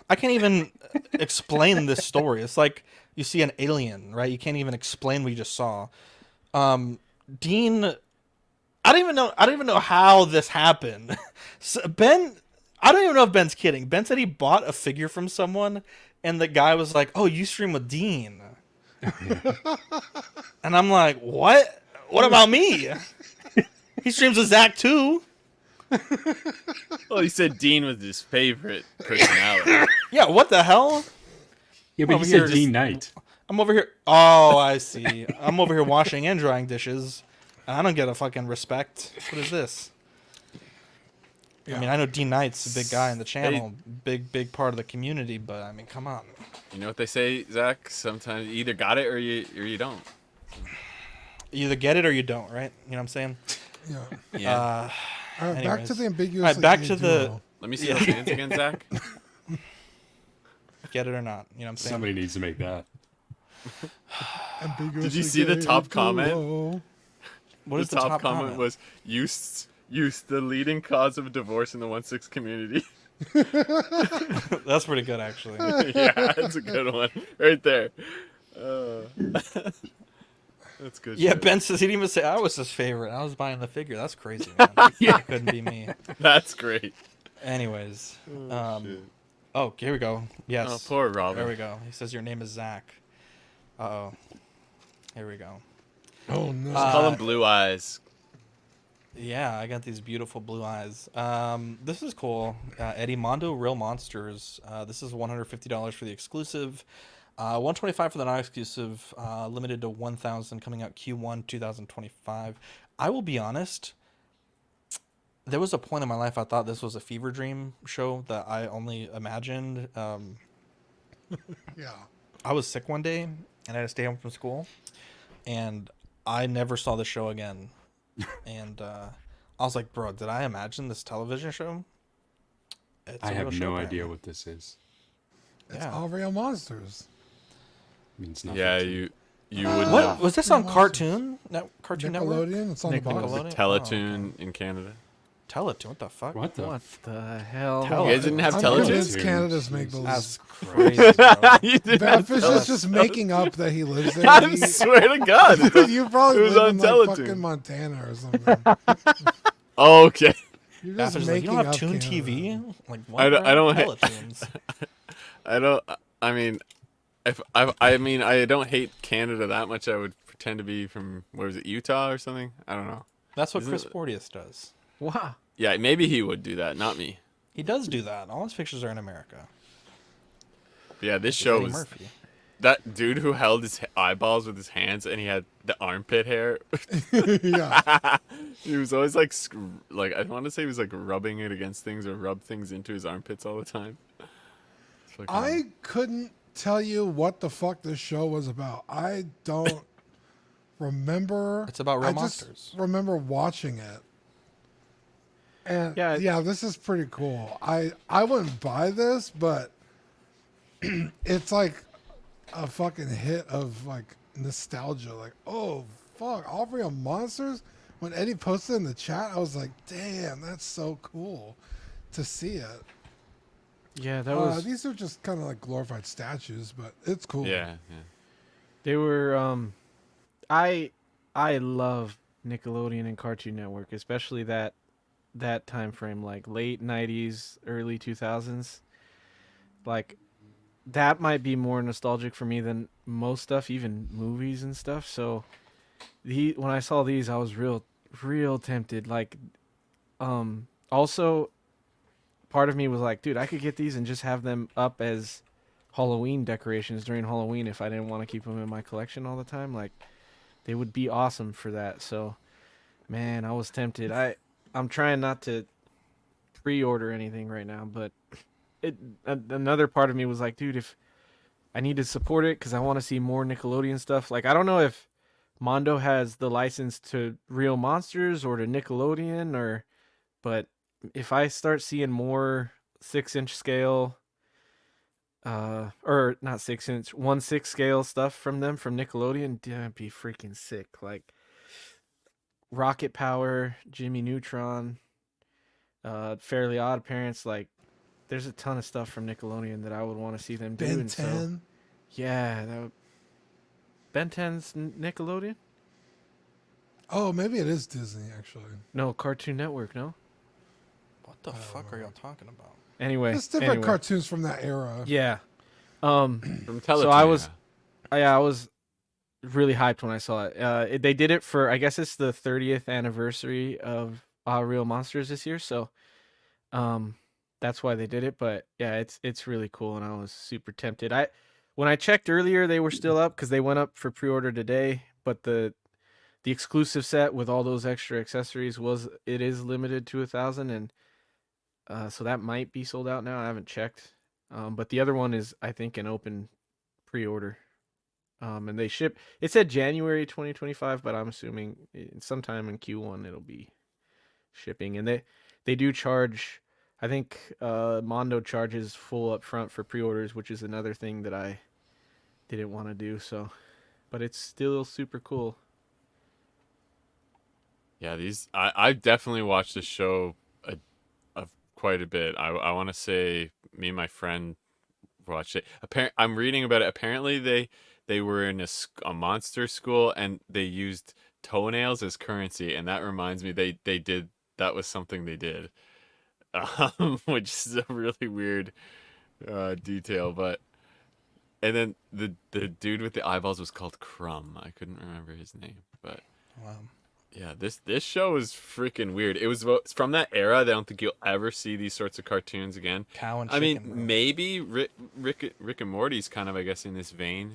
I can't even explain this story. It's like you see an alien, right? You can't even explain what you just saw. Dean, I don't even know how this happened. Ben, I don't even know if Ben's kidding. Ben said he bought a figure from someone, and the guy was like, "Oh, you stream with Dean," and I'm like, "What? What about me?" He streams with Zach too. Well, he said Dean was his favorite personality. Yeah, what the hell? Yeah, but Over you here said just- Dean Knight. I'm over here. Oh, I see. I'm over here washing and drying dishes. And I don't get a fucking respect. What is this? I mean, I know Dean Knight's a big guy in the channel, big part of the community, but I mean, come on. You know what they say, Zach? Sometimes you either got it or you don't. You either get it or you don't, right? You know what I'm saying? Yeah. Yeah. All right, back to the ambiguous. All right, back to the. Let me see those hands again, Zach. Get it or not? You know what I'm saying? Somebody needs to make that. Did you see the top comment? What is the top top comment? comment? Was use the leading cause of divorce in the 1/6 community. That's pretty good, actually. Yeah, that's a good one right there. That's good. Yeah, shit. Ben says he didn't even say I was his favorite. I was buying the figure. That's crazy, man. Yeah. It couldn't be me. That's great. Anyways, shit. oh, here we go. Yes. Oh, poor Robin. There we go. He says your name is Zach. Uh-oh. Here we go. Oh no. Just call him Blue Eyes. Yeah, I got these beautiful blue eyes. This is cool. Eddie, Mondo Real Monsters. This is $150 for the exclusive. $125 for the non-exclusive. Limited to 1,000, coming out Q1 2025. I will be honest. There was a point in my life I thought this was a fever dream show that I only imagined. Yeah. I was sick one day, and I had to stay home from school, and I never saw the show again. And I was like, bro, did I imagine this television show? It's I a real have show, no apparently. idea what this is. It's all real monsters. Means nothing. Yeah, to me. you wouldn't What have was this on Cartoon Network? Nickelodeon. It's on the box. Nickelodeon? Teletoon in Canada. Teletoon? What the fuck? What the? What the hell? You guys didn't have I'm Teletoon? convinced Canada's make believe. That's crazy, bro. You didn't have Badfish is just making up that he lives there. I swear to God. Dude, you probably It was live on in like Teletoon. fucking Montana or something. Oh, okay. You're Badfish just is like, making you don't have up Toon Canada. TV? Like, I don't Teletoons. I don't. I mean, I don't hate Canada that much. I would pretend to be from where is it, Utah or something? I don't know. That's what Isn't Chris it- Porteous does. Wow. Yeah, maybe he would do that, not me. He does do that. All his pictures are in America. Yeah, this show Eddie was Murphy. that dude who held his eyeballs with his hands and he had the armpit hair. Yeah. He was always like I want to say he was like rubbing it against things or rub things into his armpits all the time. I couldn't tell you what the fuck this show was about. I don't remember. It's about real I monsters. just remember watching it. And yeah, this is pretty cool. I wouldn't buy this, but it's like a fucking hit of like nostalgia. Like, oh fuck, all real monsters. When Eddie posted in the chat, I was like, damn, that's so cool to see it. Yeah, that was. These are just kind of like glorified statues, but it's cool. Yeah. They were. I love Nickelodeon and Cartoon Network, especially that time frame, like late '90s, early 2000s. Like, that might be more nostalgic for me than most stuff, even movies and stuff. So, when I saw these, I was real tempted. Like, also, part of me was like, dude, I could get these and just have them up as Halloween decorations during Halloween if I didn't want to keep them in my collection all the time. Like, they would be awesome for that. So, man, I was tempted. I'm trying not to pre-order anything right now, but another part of me was like, dude, if I need to support it because I want to see more Nickelodeon stuff. Like, I don't know if Mondo has the license to Real Monsters or to Nickelodeon, but if I start seeing more 6-inch scale, or not 6-inch, 1/6 scale stuff from them from Nickelodeon, that'd be freaking sick. Like Rocket Power, Jimmy Neutron, Fairly Odd Parents. Like, there's a ton of stuff from Nickelodeon that I would want to see them do. Ben 10. So, yeah, Ben 10's Nickelodeon? Oh, maybe it is Disney, actually. No, Cartoon Network, no? What the fuck are y'all talking about? Anyway. It's different cartoons from that era. Yeah. From Television. So I was really hyped when I saw it. They did it for, I guess it's the 30th anniversary of Real Monsters this year, so that's why they did it. But yeah, it's really cool, and I was super tempted. When I checked earlier, they were still up because they went up for pre-order today. But the exclusive set with all those extra accessories is limited to 1,000, and so that might be sold out now. I haven't checked, but the other one is, I think, an open pre-order. And they ship. It said January 2025, but I'm assuming sometime in Q1 it'll be shipping. And they do charge. I think Mondo charges full up front for pre-orders, which is another thing that I didn't want to do. So, but it's still super cool. Yeah, I've definitely watched the show quite a bit. I want to say me and my friend watched it. I'm reading about it. Apparently they were in a monster school and they used toenails as currency, and that reminds me that was something they did, which is a really weird detail. But and then the dude with the eyeballs was called Crumb. I couldn't remember his name, but wow. Yeah, this show is freaking weird. It's from that era. I don't think you'll ever see these sorts of cartoons again. Cow and I chicken, mean, bro. maybe Rick and Morty's kind of, I guess, in this vein,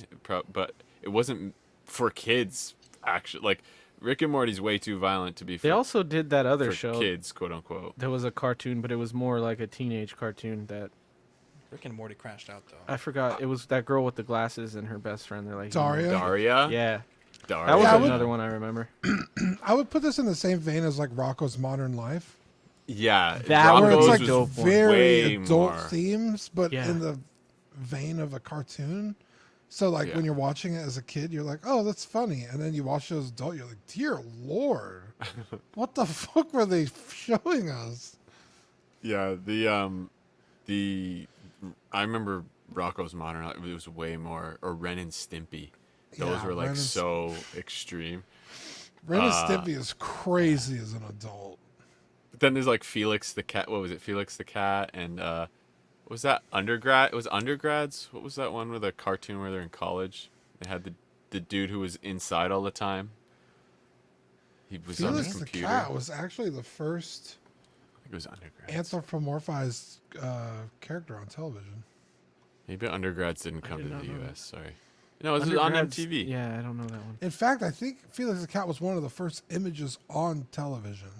but it wasn't for kids. Actually, like Rick and Morty's way too violent to be. They also did that other for show, kids, quote unquote. There was a cartoon, but it was more like a teenage cartoon that. Rick and Morty crashed out though. I forgot. It was that girl with the glasses and her best friend. They're like Daria. Yeah. Daria. That was another one I remember. I would put this in the same vein as like Rocko's Modern Life. Yeah, that where it's like was very adult more. themes, but in the vein of a cartoon. So like when you're watching it as a kid, you're like, "Oh, that's funny," and then you watch it as an adult, you're like, "Dear Lord, what the fuck were they showing us?" Yeah, I remember Rocko's Modern Life. It was way more, or Ren and Stimpy. Those were like so extreme. Ren and Stimpy is crazy as an adult. But then there's like Felix the Cat. What was it? Felix the Cat and what was that undergrad? It was undergrads. What was that one with a cartoon where they're in college? They had the dude who was inside all the time. He was Felix on his computer. The Cat was actually the first I think it was undergrad. Anthropomorphized character on television. Maybe undergrads didn't come to the know U.S. Sorry. No, it was on Undergrads- MTV. Yeah, I don't know that one. In fact, I think Felix the Cat was one of the first images on television.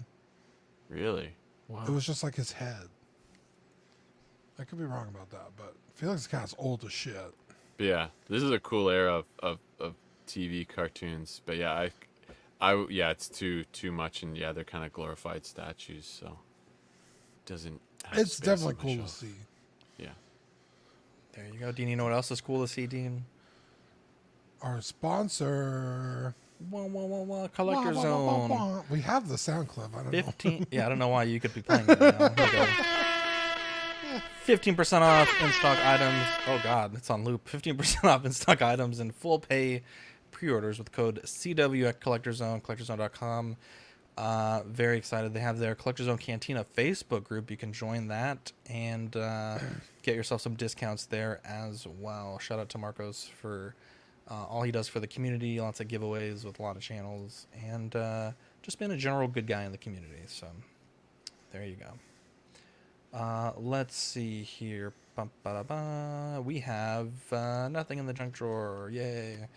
Really? Wow. It was just like his head. I could be wrong about that, but Felix the Cat's old as shit. But yeah, this is a cool era of TV cartoons. But yeah, yeah, it's too much, and yeah, they're kind of glorified statues, so it doesn't. Have It's space definitely on the cool shelf. to see. Yeah. There you go, Dean. You know what else is cool to see, Dean? Our sponsor. Collector Zone. We have the sound clip. I don't 15. know. Yeah, I don't know why you could be playing it right now. 15% off in-stock items. Oh god, it's on loop. 15% off in-stock items and full pay pre-orders with code CW at CollectorZone, collectorzone.com. Very excited. They have their Collector Zone Cantina Facebook group. You can join that and get yourself some discounts there as well. Shout out to Marcos for all he does for the community. Lots of giveaways with a lot of channels. And just being a general good guy in the community. So there you go. Let's see here. We have nothing in the junk drawer. Yay.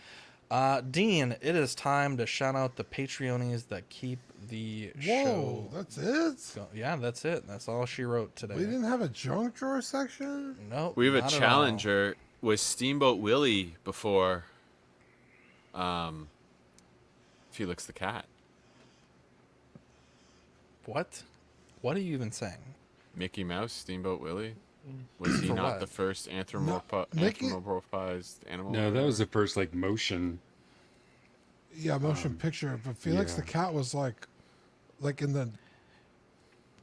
Dean, it is time to shout out the Patreonies that keep the show. Whoa, that's it? Yeah, that's it. That's all she wrote today. We didn't have a junk drawer section? No. We have a challenger with Steamboat Willie before Felix the Cat. What? What are you even saying? Mickey Mouse, Steamboat Willie? Was he not the first anthropomorphized animal? No, that was the first like motion. Yeah, motion picture. But Felix the Cat was like in the,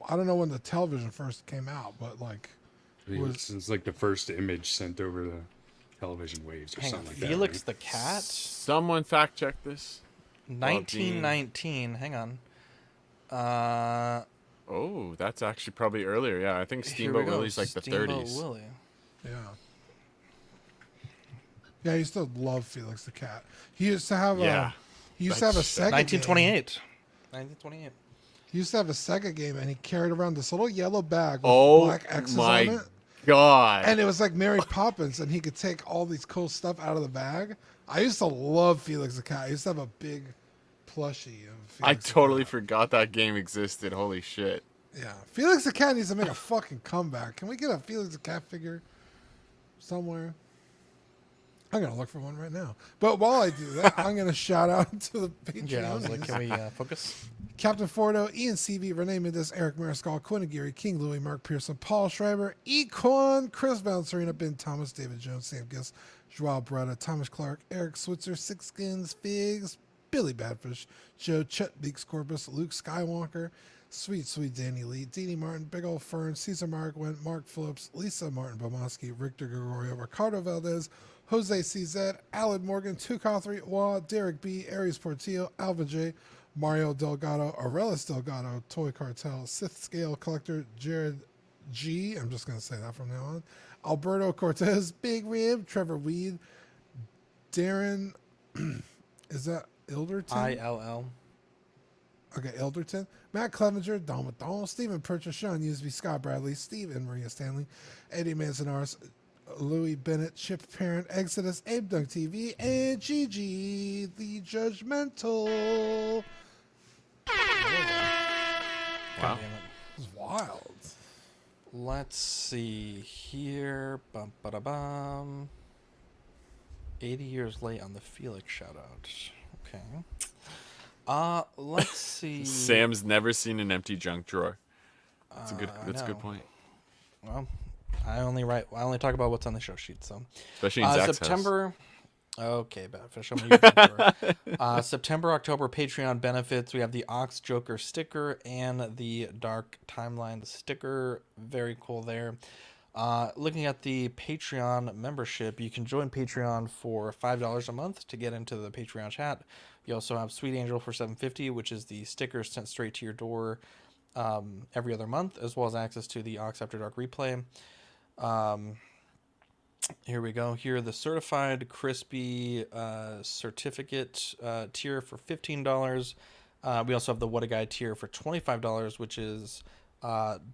I don't know when the television first came out, but like it was like the first image sent over the television waves or something like that. Felix the Cat? Someone fact check this. 1919. Hang on. Oh, that's actually probably earlier. Yeah, I think Steamboat Willie's like the 30s. Willie. Yeah. Yeah, I used to love Felix the Cat. He used to have a Sega 1928. game. 1928. He used to have a Sega game, and he carried around this little yellow bag with black X's on it. God. And it was like Mary Poppins, and he could take all these cool stuff out of the bag. I used to love Felix the Cat. I used to have a big plushie of Felix I totally forgot that game existed. Holy shit. Yeah. Felix the Cat needs to make a fucking comeback. Can we get a Felix the Cat figure somewhere? I'm going to look for one right now. But while I do that, I'm going to shout out to the Patreon. Yeah, I was like, can we focus? Captain Fordo, Ian CV, Renee Mendes, Eric Mariscal, Quinn Aguirre, King Louis, Mark Pearson, Paul Schreiber, Equan, Chris Valencerina, Ben Thomas, David Jones, Sam Giss, Joao Beretta, Thomas Clark, Eric Switzer, Six Skins, Figs, Billy Badfish, Joe Chet Beeks Corpus, Luke Skywalker, Sweet Danny Lee, Deanie Martin, Big Ol' Fern, Cesar Margwin, Mark Phillips, Lisa Martin Bomaski, Richter Gregorio, Ricardo Valdez, Jose CZ, Alan Morgan, Tukothri, Wah, Derek B, Aries Portillo, Alvin J, Mario Delgado, Aurelius Delgado, Toy Cartel, Sith Scale Collector, Jared G, I'm just going to say that from now on, Alberto Cortez, Big Rib, Trevor Weed, Darren, is that Ilderton? ILL. Okay, Elderton, Matt Clevenger, Don McDonald, Stephen Purchase, Sean Usby, Scott Bradley, Steve and Maria Stanley, Eddie Manzanares, Louis Bennett, Chip Parent, Exodus, Abe Dunk TV, and Gigi, the Judgmental. Wow. This is wild. Let's see here. 80 years late on the Felix shout out. Okay. Let's see. Sam's never seen an empty junk drawer. That's a good point. Well, I only talk about what's on the show sheet, so especially in Zach's September. House. Okay, Badfish. I'm gonna use September, October Patreon benefits. We have the Ox Joker sticker and the Dark Timeline sticker. Very cool there. Looking at the Patreon membership, you can join Patreon for $5 a month to get into the Patreon chat. You also have Sweet Angel for $7.50, which is the sticker sent straight to your door every other month, as well as access to the Ox After Dark replay. Here we go. Here, the certified crispy certificate tier for $15. We also have the What a Guy tier for $25, which is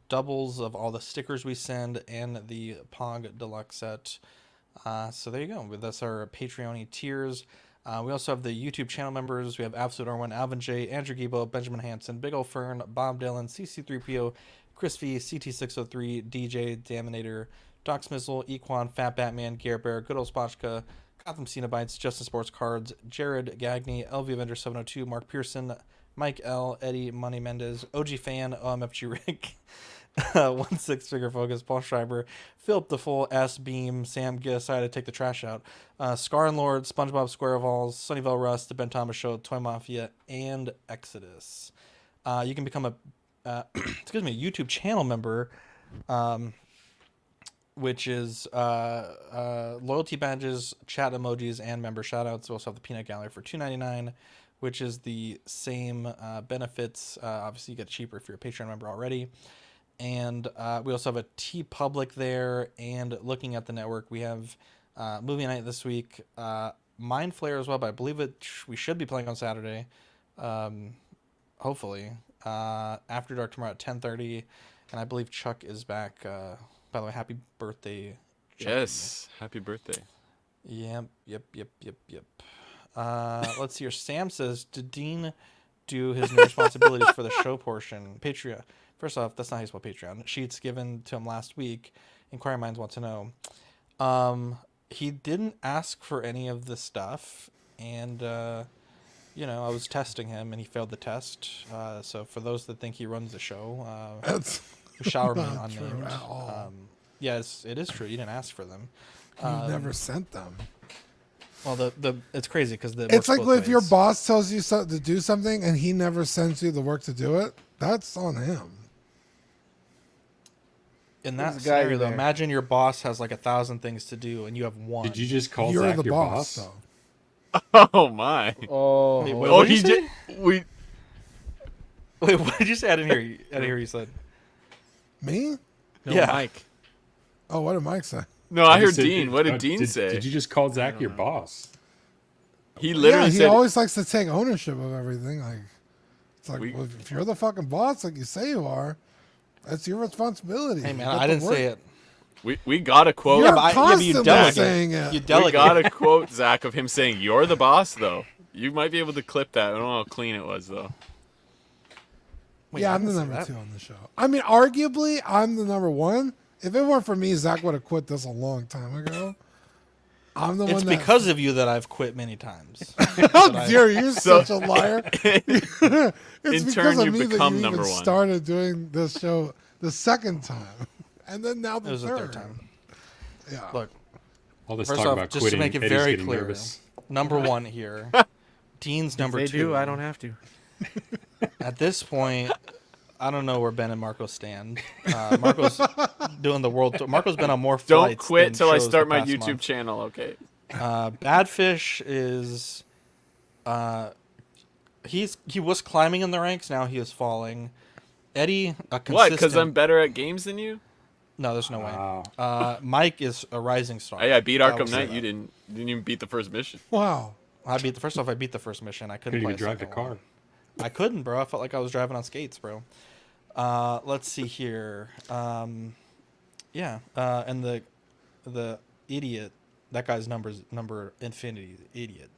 doubles of all the stickers we send and the Pog Deluxe set. So there you go. That's our Patreon tiers. We also have the YouTube channel members. We have Absolute R1, Alvin J, Andrew Gibo, Benjamin Hansen, Big Ol' Fern, Bob Dylan, CC3PO, Chris V, CT603, DJ, Daminator, Doc Smizzle, Equan, Fat Batman, Garrett Bear, Good Ol' Spotchka, Gotham Cenobites, Justin Sports Cards, Jared Gagney, LV Avenger 702, Mark Pearson, Mike L, Eddie Money Mendez, OG Fan, OMFG Rick, 1-6 Figure Focus, Paul Schreiber, Philip the Full, S Beam, Sam Giss, I had to take the trash out, Scar and Lord, SpongeBob SquareValls, Sunnyvale Rust, The Ben Thomas Show, Toy Mafia, and Exodus. You can become a YouTube channel member which is loyalty badges, chat emojis, and member shoutouts. We also have the Peanut Gallery for $2.99, which is the same benefits. Obviously, you get cheaper if you're a Patreon member already. And we also have a TeePublic there. And looking at the network, we have movie night this week. Mind Flayer as well, but I believe we should be playing on Saturday. Hopefully. After Dark tomorrow at 10:30. And I believe Chuck is back. By the way, happy birthday, Chuck. Yes, happy birthday. Yep. Let's see here. Sam says, did Dean do his new responsibilities for the show portion? Patreon. First off, that's not how you spell Patreon. Sheets given to him last week. Inquiring minds want to know. He didn't ask for any of the stuff. And, I was testing him and he failed the test. So for those that think he runs the show, shower me unnamed. Yes, it is true. You didn't ask for them. You never sent them. Well, it's crazy because it's like if your boss tells you to do something and he never sends you the work to do it, that's on him. In that scenario, though, imagine your boss has like 1,000 things to do and you have one. Did you just call You're Zach the your boss, boss? though. Oh my! Oh, Wait, what did you say? Wait, what did you say? I didn't hear you. I didn't hear you said. Me? no, yeah. Mike. Oh, what did Mike say? No, I heard said- Dean. What did Dean say? Did you just call Zach your boss? He literally he said. always likes to take ownership of everything. Like, it's like, We- well, if you're the fucking boss, like you say you are, that's your responsibility. Hey, man, You get I the didn't work. say it. We got a quote. You're but you constantly delegate. saying it. You We delegate. got a quote, Zach, of him saying, "You're the boss," though. You might be able to clip that. I don't know how clean it was, though. Wait, Yeah, I I'm the didn't say number that. 2 on the show. I mean, arguably, I'm the number 1. If it weren't for me, Zach would have quit this a long time ago. I'm the It's one that. because of you that I've quit many times. How dare you? You're So- such a liar. It's In because turn, of you me become that you number even 1. started doing this show the second time, and then now It the was the third. third time. Yeah. Look, All this first talk off, about just quitting, to make it Eddie's very getting clear, nervous. number 1 here. Dean's number They 2. do. I don't have to. At this point, I don't know where Ben and Marco stand. Marco's doing the world tour. Marco's been on more Don't flights. quit than till I shows start the my past YouTube month. channel, okay? Badfish is, he was climbing in the ranks. Now he is falling. Eddie, a consistent. What? Because I'm better at games than you? No, there's no Wow. way. Mike is a rising star. Hey, I beat I Arkham will say Knight. that. You didn't even beat the first mission. Wow. I beat the first mission. I couldn't Couldn't play even a drive the second one. car. I couldn't, bro. I felt like I was driving on skates, bro. Let's see here. And the idiot, that guy's number infinity idiot.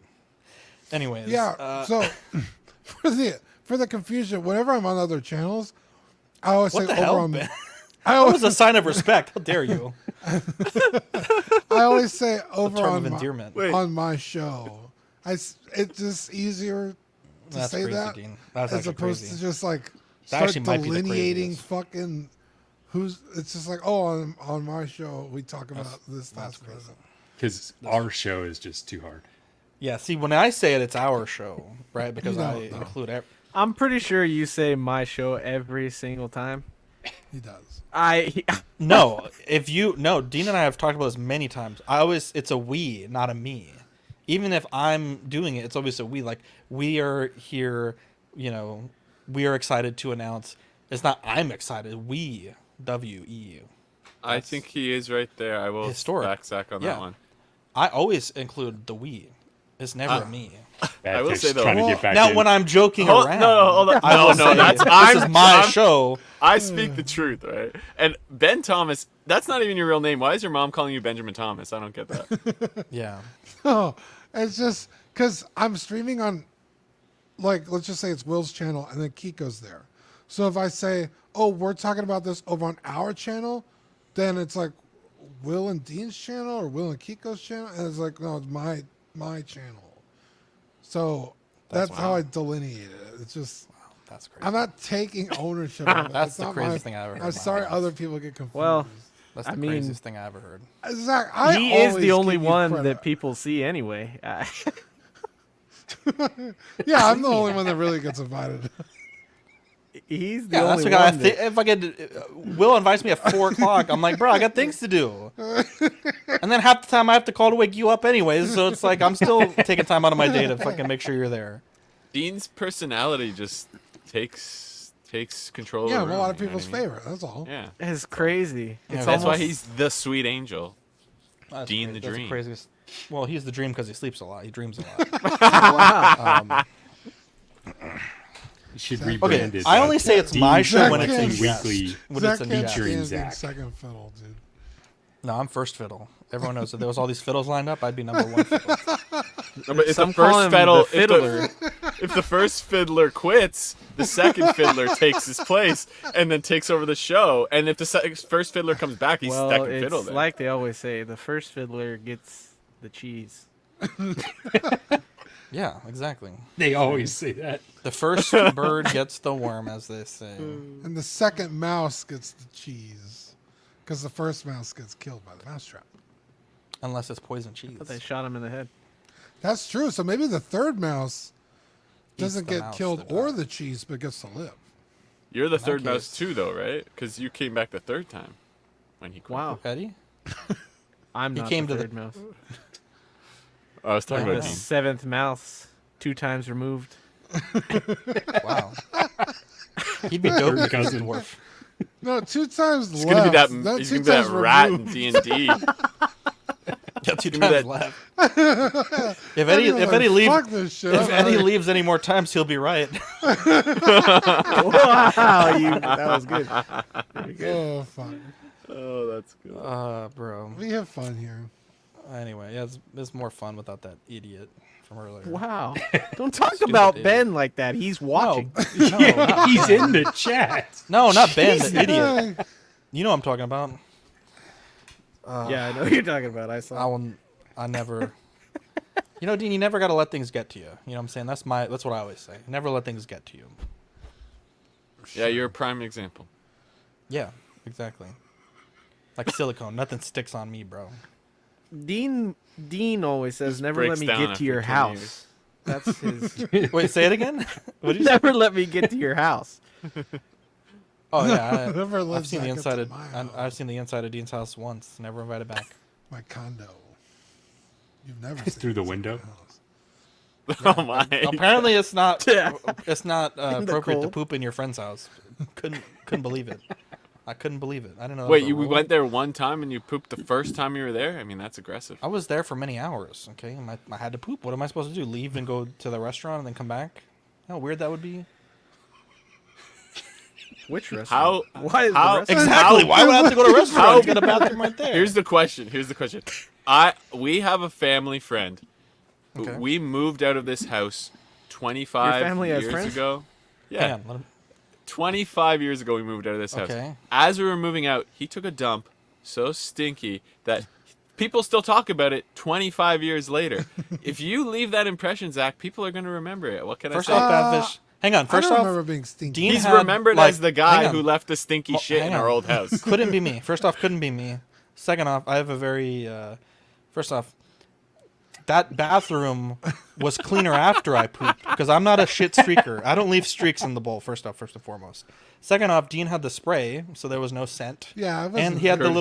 Anyways, Yeah. So for the confusion, whenever I'm on other channels, I always what say the over hell, on. Ben? I That always, was a sign of respect. How dare you? I always say over term on of my, endearment. on my show. It's just easier to That's say crazy, that Dean. That's as actually opposed crazy. to just like That start actually might be the delineating craziest. fucking who's. It's just like, oh, on my show we talk about this. That's present. Because our show is just too hard. Yeah. See, when I say it, it's our show, right? Because You I don't know. include. I'm pretty sure you say my show every single time. He does. No, Dean and I have talked about this many times. It's a we, not a me. Even if I'm doing it, it's always a we. Like, we are here, we are excited to announce. It's not I'm excited. We, W-E. I think he is right there. I will back Zach on that one. I always include the we. It's never a me. I will say though. Trying to get back now, in. when I'm joking Hold- around, no, hold on. I will say, that's this is my show. I speak the truth, right? And Ben Thomas, that's not even your real name. Why is your mom calling you Benjamin Thomas? I don't get that. Yeah. No, it's just because I'm streaming on, like, let's just say it's Will's channel and then Kiko's there. So if I say, oh, we're talking about this over on our channel, then it's like Will and Dean's channel or Will and Kiko's channel. And it's like, no, it's my channel. So that's how I delineate it. It's just, that's crazy. I'm not taking ownership of it. That's It's the not craziest thing I ever heard. I'm sorry other people get confused. Well, That's the I mean, craziest thing I ever heard. Zach, he is the only give you one credit. that people see anyway. Yeah, I'm the only one that really gets invited. He's the Yeah, only that's what I one. think. If I get Will invites me at 4 o'clock, I'm like, bro, I got things to do. And then half the time I have to call to wake you up anyways. So it's like I'm still taking time out of my day to fucking make sure you're there. Dean's personality just takes control. Yeah, of the I'm a lot room, of you know people's what I mean? favorite. That's all. Yeah, It's crazy. It's that's why almost- he's the sweet angel. That's Dean the that's Dream. craziest. Well, he's the dream because he sleeps a lot. He dreams a lot. Wow. You should Okay, rebrand it. I only say it's my show when it's a Zach guest. Weekly When it's a Zach new can't guest. featuring stand being Zach. second fiddle, dude. No, I'm first fiddle. Everyone knows if there was all these fiddles lined up, I'd be number 1 fiddle. No, but if Some the call first him fiddle, the fiddler. if the first fiddler quits, the second fiddler takes his place and then takes over the show. And if the first fiddler comes back, he's well, second it's fiddle. Then. like they always say, the first fiddler gets the cheese. Yeah, exactly. They always say that. The first bird gets the worm, as they say. And the second mouse gets the cheese. Because the first mouse gets killed by the mousetrap. Unless it's poison cheese. But they shot him in the head. That's true. So maybe the third mouse doesn't the get mouse killed that or died. the cheese, but gets to live. You're the that third mouse case- too, though, right? Because you came back the third time when he quit. Wow. Eddie? I'm He not came the to the- third mouse. I was talking Yeah. about The Dean. seventh mouse, 2 times removed. Wow. He'd be dope as a cousin. dwarf. No, 2 times He's left. gonna be that. Not He's 2 gonna be that times rat in removed. D&D. Yeah, 2 Give me times that- left. If Eddie leaves, fuck this shit. if Eddie leaves any more times, he'll be right. Wow, that was good. Very good. Oh fuck. Oh, that's good. Bro. We have fun here. Anyway, yeah, it's more fun without that idiot from earlier. Wow. Don't talk Stupid about idiot. Ben like that. He's watching. No, He's in the chat. no, not Ben, the Jesus. idiot. You know what I'm talking about. Yeah, I know what you're talking about. I saw. I never. You know, Dean, you never got to let things get to you. You know what I'm saying? That's what I always say. Never let things get to you. Yeah, you're a prime example. Yeah, exactly. Like silicone, nothing sticks on me, bro. Dean always says, Just "Never let breaks me down get to after your 20 house." years. That's his. Wait, say it again. What did you say? Never let me get to your house. Oh yeah, Never let I've seen the Zach inside up of to my house. I've seen the inside of Dean's house once. Never invited back. My condo. You've never It's seen through the inside window. my house. Oh my! Apparently, it's not. Yeah. It's not the appropriate to cold. poop in your friend's house. Couldn't believe it. I couldn't believe it. I didn't know. that Wait, was a you rule. went there one time and you pooped the first time you were there? I mean, that's aggressive. I was there for many hours. Okay, I had to poop. What am I supposed to do? Leave and go to the restaurant and then come back? How weird that would be. Which restaurant? How? Why is how- the restaurant? Exactly. Why would I have to go to a restaurant? How- It's got a bathroom right there. Here's the question. We have a family friend. Okay. We moved out of this house 25 Your family has years friends? ago. Hang Yeah, on, let him- 25 years ago we moved out of this house. Okay. As we were moving out, he took a dump so stinky that people still talk about it 25 years later. If you leave that impression, Zach, people are going to remember it. What can First I say? off, Badfish. Hang on. I First don't off, remember being stinky. Dean He's had, remembered like- as the guy hang on. who left the stinky shit hang in our on. old house. Couldn't be me. First off, couldn't be me. Second off, I have a very. First off, that bathroom was cleaner after I pooped because I'm not a shit streaker. I don't leave streaks in the bowl. First and foremost. Second off, Dean had the spray, so there was no scent. Yeah, it wasn't and he had courteous.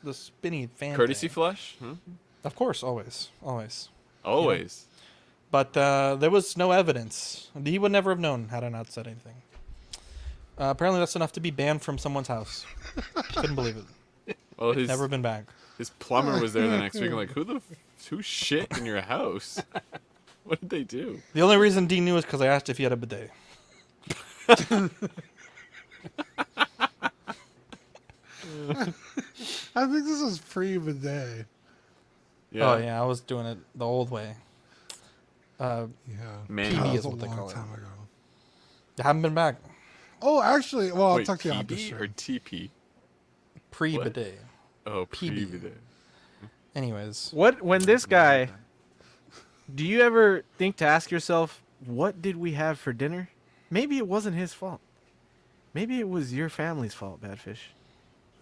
the spinny fan. Courtesy thing. flush? Of course, always. Always. But there was no evidence. He would never have known had I not said anything. Apparently, that's enough to be banned from someone's house. Couldn't believe it. Well, his Never been back. his plumber was there the next week. I'm like, who shit in your house? What did they do? The only reason Dean knew is because I asked if he had a bidet. I think this was pre-bidet. Yeah. Oh yeah, I was doing it the old way. Yeah. Man, PB That was is a what they long call it. time ago. I haven't been back. Oh, actually, well, I'll Wait, talk to you PB opposite. or TP? Pre-bidet. Oh, PB. bidet. Anyways, When this guy, do you ever think to ask yourself, what did we have for dinner? Maybe it wasn't his fault. Maybe it was your family's fault, Badfish.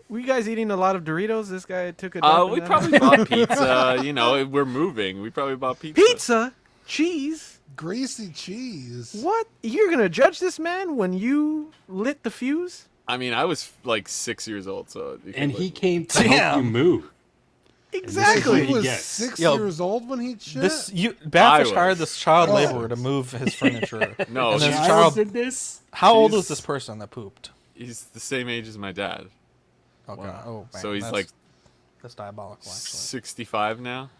Were you guys eating a lot of Doritos? This guy took a dump in We that? probably bought pizza. You know, we're moving. We probably bought pizza. Pizza? Cheese? Greasy cheese. What? You're gonna judge this man when you lit the fuse? I mean, I was like 6 years old, so. And he came to help you move. Exactly. He was 6 years old when he shit. Batfish hired this child laborer to move his furniture. No, and this Giles child did this. How old was this person that pooped? He's the same age as my dad. Okay. Wow. Oh, man, so he's like. That's diabolical, actually. 65 now.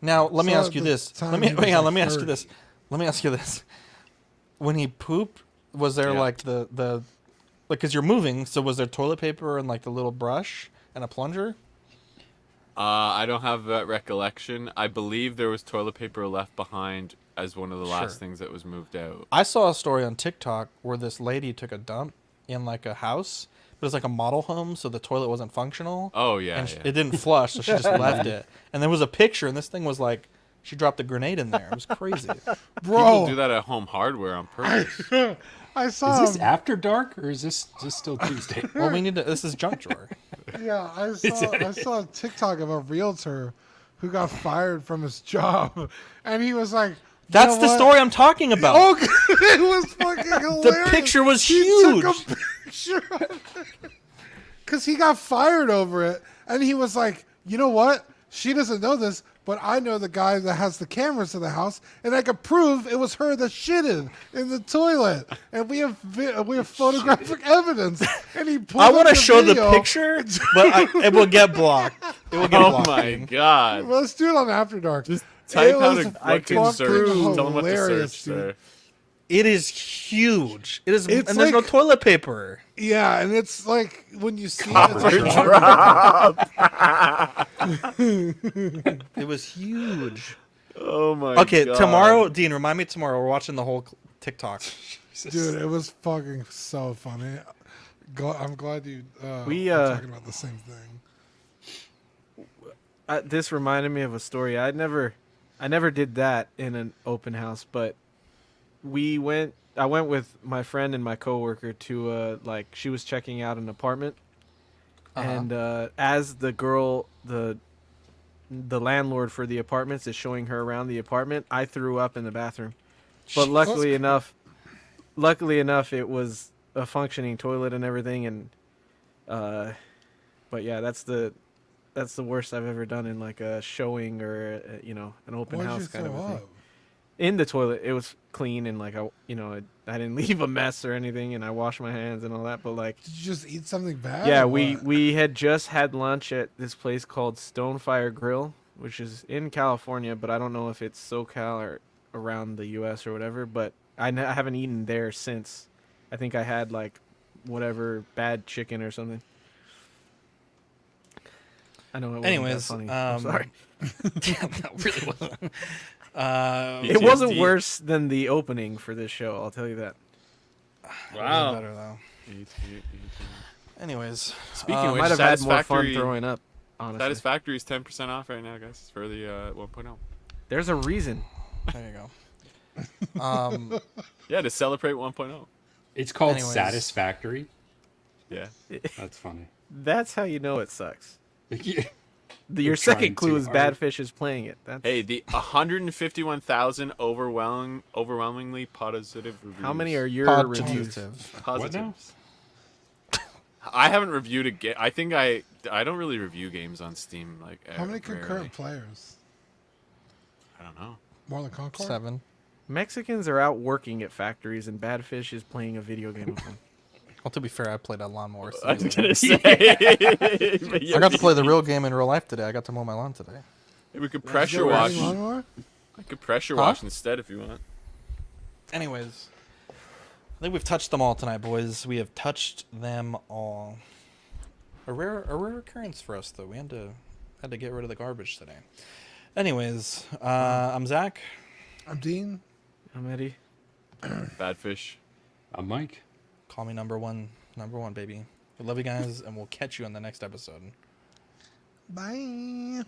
Now let me So ask you at the this. time Let me he was hang on. like Let me ask you 30. this. Let me ask you this. When he pooped, was there like the like because you're moving? So was there toilet paper and like the little brush and a plunger? I don't have that recollection. I believe there was toilet paper left behind as one of the last things that was moved out. I saw a story on TikTok where this lady took a dump in like a house, but it was like a model home, so the toilet wasn't functional. Oh yeah, and yeah. it didn't flush, so she just left it. And there was a picture, and this thing was like she dropped a grenade in there. It was crazy. Bro, People do that at Home Hardware on purpose. I saw. Is this after dark or is this still Tuesday? Well, we need to. This is junk drawer. Yeah, I saw a TikTok of a realtor who got fired from his job, and he was like, That's the story I'm talking about. Oh, it was fucking hilarious. The picture was He huge. took a picture because he got fired over it, and he was like, you know what? She doesn't know this, but I know the guy that has the cameras in the house, and I could prove it was her that shitted in the toilet, and we have photographic evidence. And he pulled I want to up show the video. picture, but it will get blocked. It will get Oh blocked. my god! Well, let's do it on After Dark. Just type It out was a fucking search. fucking Tell them what to hilarious, search dude. there. It is huge. It is, It's and there's no like- toilet paper. Yeah, and it's like when you see Copper it, drop. It was huge. Oh my Okay, god. tomorrow, Dean, remind me tomorrow. We're watching the whole TikTok. dude, it was fucking so funny. I'm glad you We, are talking about the same thing. This reminded me of a story. I never did that in an open house, but I went with my friend and my coworker to like she was checking out an apartment, and as the girl, the landlord for the apartments is showing her around the apartment, I threw up in the bathroom. But luckily enough, it was a functioning toilet and everything, and but yeah, that's the worst I've ever done in like a showing or an open Why'd house you kind of throw a thing. up? In the toilet, it was clean and like I didn't leave a mess or anything, and I washed my hands and all that. But like, Did you just eat something bad? yeah, or we what? had just had lunch at this place called Stonefire Grill, which is in California, but I don't know if it's SoCal or around the U.S. or whatever. But I haven't eaten there since. I think I had like whatever bad chicken or something. I know it wasn't that Anyways, funny. I'm sorry. Damn, that really wasn't. It wasn't worse than the opening for this show, I'll tell you that. Wow. Better though. Anyways, Speaking of which, might have had more fun Satisfactory- throwing up, honestly. Satisfactory is 10% off right now, guys, for the 1.0. There's a reason. there you go. Yeah, to celebrate 1.0. It's called Anyways. Satisfactory. Yeah. That's funny. That's how you know it sucks. Yeah. Your trying second clue too is hard. Badfish is playing it. That's, Hey, the 151,000 overwhelmingly positive reviews. how many are your Positive. reviews? What now? Positives. I haven't reviewed a game. I think I don't really review games on Steam. Like How many rarely. concurrent players? I don't know. More than Concord? 7. Mexicans are out working at factories, and Badfish is playing a video game with them. Well, to be fair, I played a lawnmower. I was simulator. gonna say. But I got to play the real game in real life today. I got to mow my lawn today. Hey, we could Is pressure there wash. any lawnmower? I could pressure Huh? wash instead if you want. Anyways, I think we've touched them all tonight, boys. We have touched them all. A rare occurrence for us, though. We had to get rid of the garbage today. Anyways, I'm Zach. I'm Dean. I'm Eddie. Bad fish. I'm Mike. Call me number one, baby. We love you guys, and we'll catch you on the next episode. Bye.